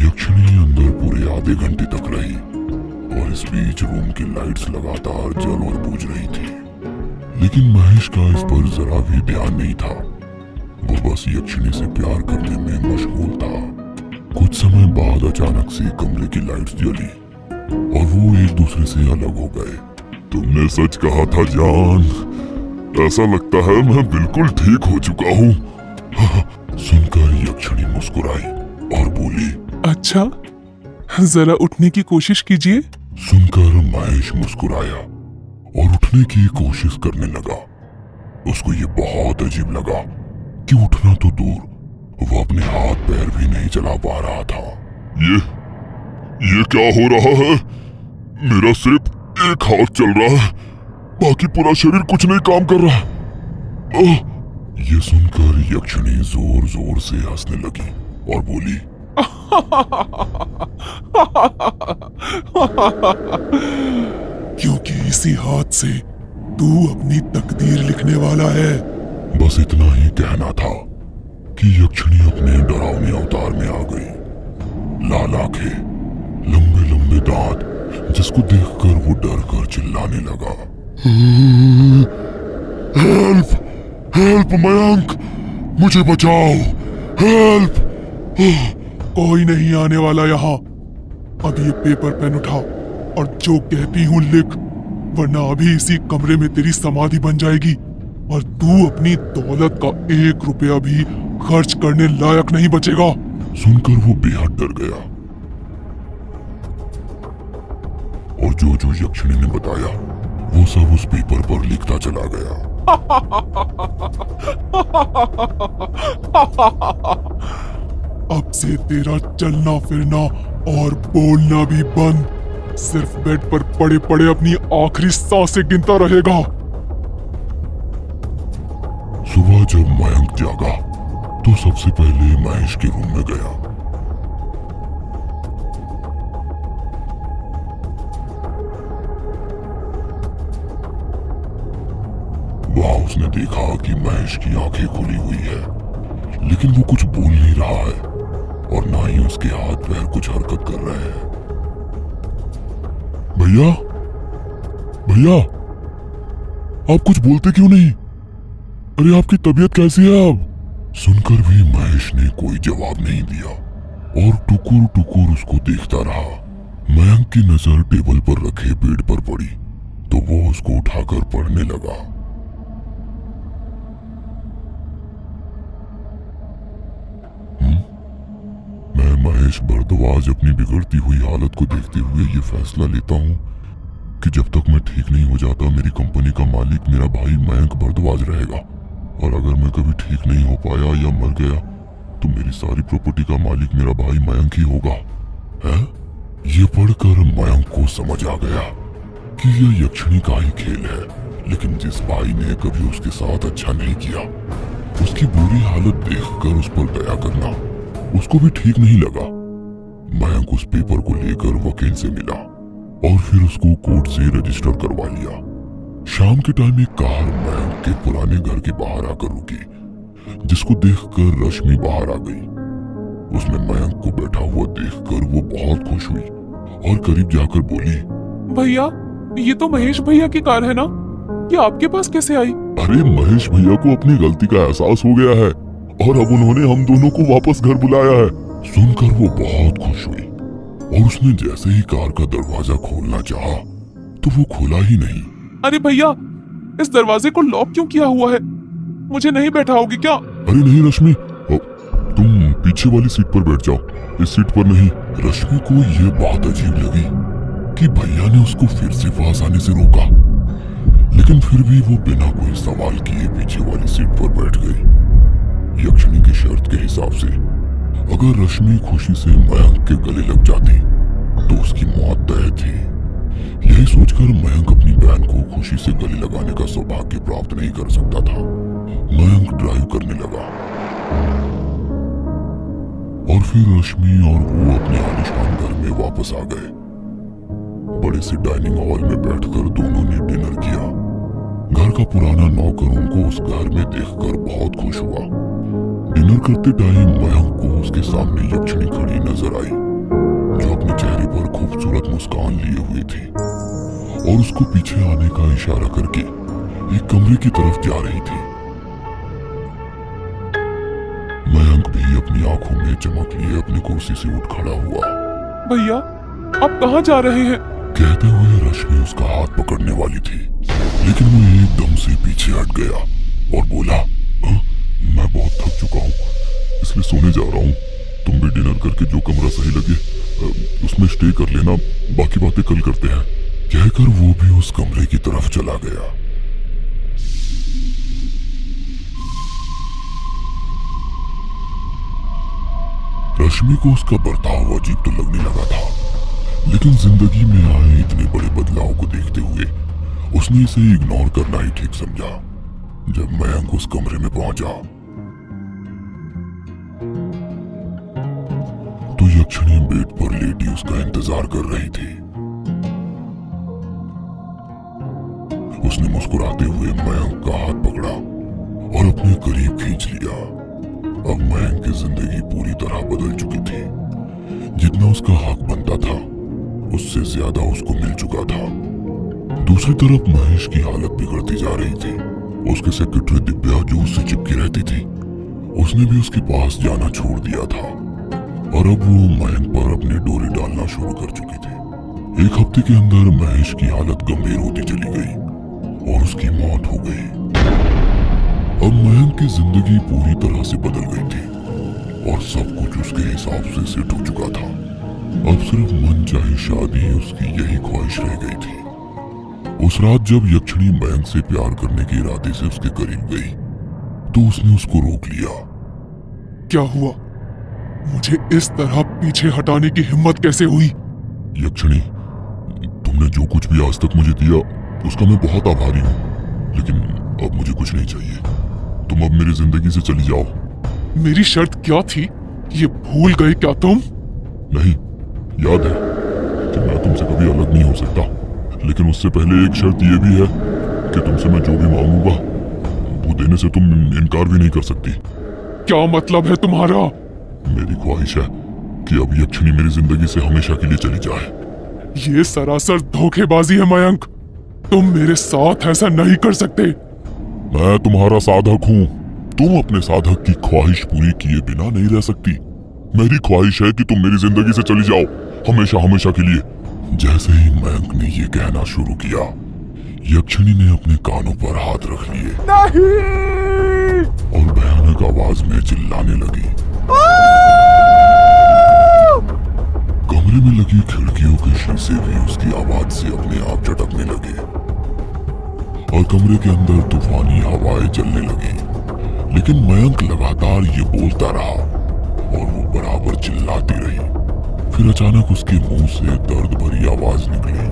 यक्षिणी अंदर पूरे आधे घंटे तक रही और इस बीच रूम की लाइट्स लगातार जल और बुझ रही थी, लेकिन महेश का इस पर जरा भी ध्यान नहीं था। वो बस यक्षिणी से प्यार करने में मशगूल था। कुछ समय बाद अचानक से कमरे की लाइट्स जली और वो एक दूसरे से अलग हो गए। तुमने सच कहा था जान, ऐसा लगता है मैं बिल्कुल ठीक हो चुका हूँ। सुनकर यक्षिणी मुस्कुराई और बोली, अच्छा, जरा उठने की कोशिश कीजिए। सुनकर महेश मुस्कुराया और उठने की कोशिश करने लगा। उसको ये बहुत अजीब लगा कि उठना तो दूर, वो अपने हाथ पैर भी नहीं चला पा रहा था। ये क्या हो रहा है? मेरा सिर्फ एक हाथ चल रहा है, बाकी पूरा शरीर कुछ नहीं काम कर रहा। ये सुनकर यक्षिणी जोर जोर से हंसने लगी और बोली, क्योंकि इसी हाथ से तू अपनी तकदीर लिखने वाला है। बस इतना ही कहना था कि यक्षिणी अपने डरावने अवतार में आ गई। लाल आंखें, लंबे लंबे दांत, जिसको देखकर वो डर कर चिल्लाने लगा, हेल्प हेल्प मयंक, मुझे बचाओ, हेल्प। कोई नहीं आने वाला यहाँ। अब ये पेपर पेन उठा और जो कहती हूँ लिख, वरना अभी इसी कमरे में तेरी समाधि बन जाएगी और तू अपनी दौलत का 1 रुपया भी खर्च करने लायक नहीं बचेगा। सुनकर वो बेहद डर गया और जो जो यक्षिणी ने बताया वो सब उस पेपर पर लिखता चला गया। अब से तेरा चलना फिरना और बोलना भी बंद, सिर्फ बेड पर पड़े पड़े अपनी आखिरी सांसें गिनता रहेगा। सुबह जब मयंक जागा तो सबसे पहले महेश के रूम में गया। वहां उसने देखा कि महेश की आंखें खुली हुई है, लेकिन वो कुछ बोल नहीं रहा है और ना ही उसके हाथ पैर कुछ हरकत कर रहे हैं। भैया भैया, आप कुछ बोलते क्यों नहीं? अरे आपकी तबीयत कैसी है अब? सुनकर भी महेश ने कोई जवाब नहीं दिया और टुकुर टुकुर उसको देखता रहा। मयंक की नजर टेबल पर रखे पेड़ पर पड़ी तो वो उसको उठाकर पढ़ने लगा। मैं महेश भारद्वाज अपनी बिगड़ती हुई हालत को देखते हुए ये फैसला लेता हूँ कि जब तक मैं ठीक नहीं हो जाता मेरी कंपनी का मालिक मेरा भाई मयंक भारद्वाज रहेगा, और अगर मैं कभी ठीक नहीं हो पाया या मर गया तो मेरी सारी प्रॉपर्टी का मालिक मेरा भाई मयंक ही होगा। है? ये पढ़कर मयंक को समझ आ गया कि यह यक्षिणी का ही खेल है, लेकिन जिस भाई ने कभी उसके साथ अच्छा नहीं किया उसकी बुरी हालत देखकर उस पर दया करना उसको भी ठीक नहीं लगा। मयंक उस पेपर को लेकर वकील से मिला और फिर उसको कोर्ट से रजिस्टर करवा लिया। शाम के टाइम एक कार मयंक के पुराने घर के बाहर आकर रुकी, जिसको देखकर रश्मि बाहर आ गई। उसने मयंक को बैठा हुआ देखकर वो बहुत खुश हुई और करीब जाकर बोली, भैया ये तो महेश भैया की कार है ना, ये आपके पास कैसे आई? अरे महेश भैया को अपनी गलती का एहसास हो गया है और अब उन्होंने हम दोनों को वापस घर बुलाया है। सुनकर वो बहुत खुश हुई और उसने जैसे ही कार का दरवाजा खोलना चाहा तो वो खुला ही नहीं। अरे भैया इस दरवाजे को लॉक क्यों किया हुआ है? मुझे नहीं बैठाओगे क्या? अरे नहीं रश्मि, तुम पीछे वाली सीट पर बैठ जाओ, इस सीट पर नहीं। रश्मि को ये बात अजीब लगी कि भैया ने उसको फिर से पास आने से रोका, लेकिन फिर भी वो बिना कोई सवाल किए पीछे वाली सीट पर बैठ गई। यक्षिणी की शर्त के हिसाब से अगर रश्मि खुशी से मयंक के गले लग जाती तो उसकी मौत तय थी। यही सोचकर मयंक अपनी बहन को खुशी से गले लगाने का सौभाग्य प्राप्त नहीं कर सकता था। मयंक ड्राइव करने लगा और फिर रश्मि और वो अपने आलीशान घर में वापस आ गए। बड़े से डाइनिंग हॉल में बैठकर दोनों ने डिनर किया। घर का पुराना नौकर उनको उस घर में देखकर बहुत खुश हुआ। डिनर करते टाइम मयंक को उसके सामने यक्षिणी खड़ी नजर आई, जो अपने चेहरे पर खूबसूरत मुस्कान लिए हुई थी और उसको पीछे आने का इशारा करके एक कमरे की तरफ जा रही थी। मयंक भी अपनी आंखों में चमक लिए अपनी कुर्सी से उठ खड़ा हुआ। भैया आप कहाँ जा रहे हैं? कहते हुए रश्मि उसका हाथ पकड़ने वाली थी, लेकिन वो एकदम से पीछे हट गया और बोला, मैं बहुत थक चुका हूँ, इसलिए सोने जा रहा हूँ। तुम भी डिनर करके जो कमरा सही लगे उसमें स्टे कर लेना, बाकी बातें कल करते हैं। कहकर वो भी उस कमरे की तरफ चला गया। रश्मि को उसका बर्ताव अजीब तो लगने लगा था, लेकिन जिंदगी में आए इतने बड़े बदलाव को देखते हुए उसने इसे इग्नोर करना ही ठीक समझा। जब मयंक उस कमरे में पहुंचा तो यक्षिणी बेड पर लेटी उसका इंतजार कर रही थी। उसने मुस्कुराते हुए मयंक का हाथ पकड़ा और अपने करीब खींच लिया। अब मयंक की जिंदगी पूरी तरह बदल चुकी थी। जितना उसका हक बनता था उससे ज्यादा उसको मिल चुका था। दूसरी तरफ महेश की हालत बिगड़ती जा रही थी। उसके सेक्रेटरी दिव्या जो उससे चिपकी रहती थी, उसने भी उसके पास जाना छोड़ दिया था और अब वो मयंक पर अपने डोरे डालना शुरू कर चुकी थी। एक हफ्ते के अंदर महेश की हालत गंभीर होती चली गई और उसकी मौत हो गई। अब मयंक की जिंदगी पूरी तरह से बदल गई थी और सब कुछ उसके हिसाब से सेट हो चुका था। अब सिर्फ मन चाहे शादी उसकी यही ख्वाहिश रह गई थी। उस रात जब यक्षिणी मयंक से प्यार करने के इरादे से उसके करीब गई तो उसने उसको रोक लिया। क्या हुआ? मुझे इस तरह पीछे हटाने की हिम्मत कैसे हुई? यक्षिणी, तुमने जो कुछ भी आज तक मुझे दिया उसका मैं बहुत आभारी हूँ, लेकिन अब मुझे कुछ नहीं चाहिए। तुम अब मेरी जिंदगी से चली जाओ। मेरी शर्त क्या थी, ये भूल गए क्या तुम? नहीं, याद है कि मैं तुमसे कभी अलग नहीं हो सकता, लेकिन उससे पहले एक शर्त यह भी है कि तुमसे मैं जो भी मांगूंगा वो देने से तुम इनकार भी नहीं कर सकती। क्या मतलब है तुम्हारा? मेरी ख्वाहिश है कि अब यक्षिणी मेरी जिंदगी से हमेशा के लिए चली जाए। ये सरासर धोखेबाजी है मयंक, तुम मेरे साथ ऐसा नहीं कर सकते। मैं तुम्हारा साधक हूँ, तुम अपने साधक की ख्वाहिश पूरी किए बिना नहीं रह सकती। मेरी ख्वाहिश है कि तुम मेरी जिंदगी से चली जाओ, हमेशा हमेशा के लिए। जैसे ही मयंक ने ये कहना शुरू किया, यक्षिणी ने अपने कानों पर हाथ रख लिए नहीं! और भयानक आवाज में चिल्लाने लगी। कमरे में लगी खिड़कियों के शीशे भी उसकी आवाज से अपने आप झटकने लगे और कमरे के अंदर तूफानी हवाएं चलने लगी। लेकिन मयंक लगातार ये बोलता रहा और वो बराबर चिल्लाती रही। फिर अचानक उसके मुंह से दर्द भरी आवाज निकली,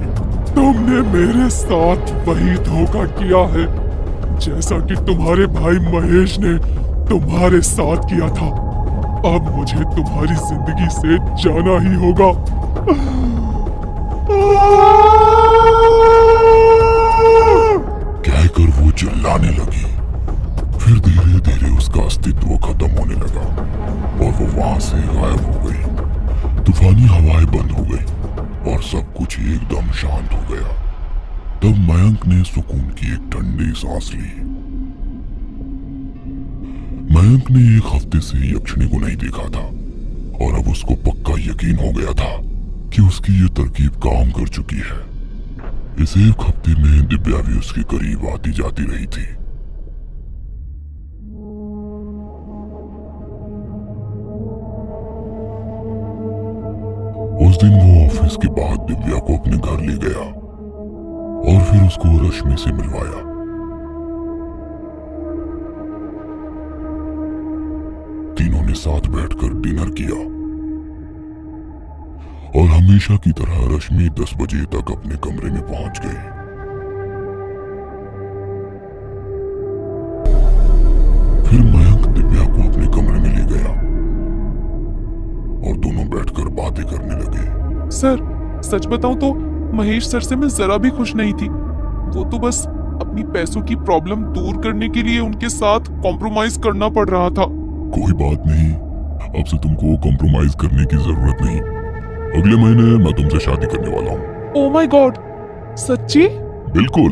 तुमने मेरे साथ वही धोखा किया है जैसा कि तुम्हारे भाई महेश ने तुम्हारे साथ किया था। अब मुझे तुम्हारी जिंदगी से जाना ही होगा। कहकर वो चिल्लाने लगी। फिर धीरे धीरे उसका अस्तित्व खत्म होने लगा और वो वहां से गायब हो गई। तूफानी हवाएं बंद हो गई और सब कुछ एकदम शांत हो गया। तब मयंक ने सुकून की एक ठंडी सांस ली। मयंक ने एक हफ्ते से यक्षिणी को नहीं देखा था और अब उसको पक्का यकीन हो गया था कि उसकी ये तरकीब काम कर चुकी है। इस एक हफ्ते में दिव्या भी उसके करीब आती जाती रही थी। उस दिन वो ऑफिस के बाद दिव्या को अपने घर ले गया और फिर उसको रश्मि से मिलवाया। तीनों ने साथ बैठकर डिनर किया और हमेशा की तरह रश्मि 10 बजे तक अपने कमरे में पहुंच गई। फिर मयंक दिव्या को अपने कमरे में ले गया और दोनों बैठकर बातें करने लगे। सर, सच बताऊं तो महेश सर से मैं जरा भी खुश नहीं थी। वो तो बस अपनी पैसों की प्रॉब्लम दूर करने के लिए उनके साथ कॉम्प्रोमाइज करना पड़ रहा था। कोई बात नहीं, अब से तुमको कॉम्प्रोमाइज करने की जरूरत नहीं। अगले महीने मैं तुमसे शादी करने वाला हूँ। ओह माय गॉड, सच्ची? बिल्कुल।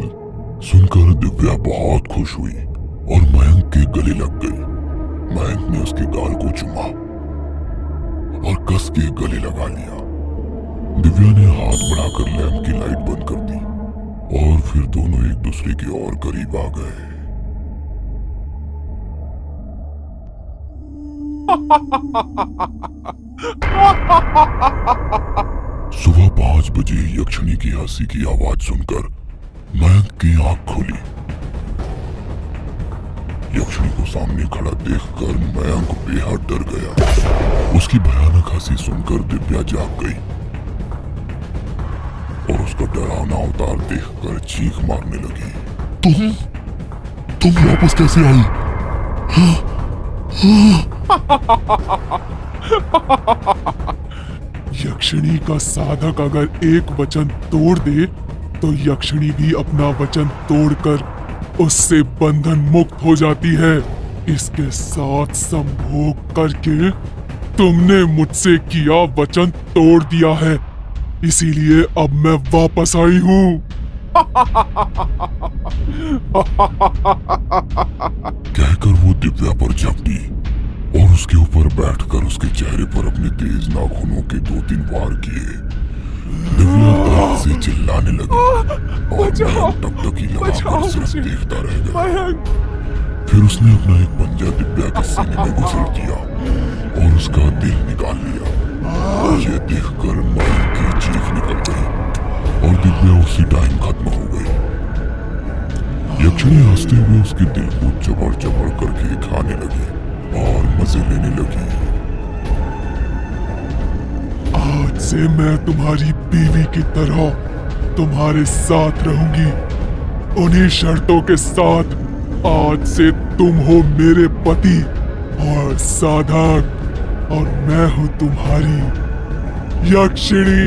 सुनकर दिव्या बहुत खुश हुई और मयंक के गले लग गई। मयंक ने उसके गाल को चूमा और कस के गले लगा लिया। दिव्या ने हाथ बढ़ाकर लैंप की लाइट बंद कर दी और फिर दोनों एक दूसरे के और करीब आ गए। सुबह 5 बजे यक्षिणी की हंसी की आवाज सुनकर मयंक की आंख खुली। यक्षिणी को सामने खड़ा देखकर मयंक बेहद डर गया। उसकी भयानक हंसी सुनकर दिव्या जाग गई और उसका डरावना अवतार देखकर चीख मारने लगी। तुम वापस कैसे आई? यक्षिणी का साधक अगर एक वचन तोड़ दे तो यक्षिणी भी अपना वचन तोड़कर उससे बंधन मुक्त हो जाती है। इसके साथ संभोग करके तुमने मुझसे किया वचन तोड़ दिया है, इसीलिए अब मैं वापस आई हूँ। कहकर वो दिव्या पर झपटी और उसके ऊपर बैठकर उसके चेहरे पर अपने तेज नाखूनों के 2-3 वार किए। दिव्या दर्द से चिल्लाने लगी और मयंक टकटकी लगाकर सिर्फ देखता रह गया। फिर उसने अपना एक पंजा दिव्या के सीने में घुसेड़ दिया और उसका दिल निकाल लिया। ये देखकर मयंक की चीख निकल गई और दिव्या उसी टाइम खत्म हो गई। यक्षिणी हंसते हुए उसके दिल को चबड़ चबड़ करके खाने लगी और मजे लेने लगी। आज से मैं तुम्हारी बीवी की तरह तुम्हारे साथ रहूंगी, उन्हीं शर्तों के साथ। आज से तुम हो मेरे पति और साधक और मैं हूं तुम्हारी यक्षिणी।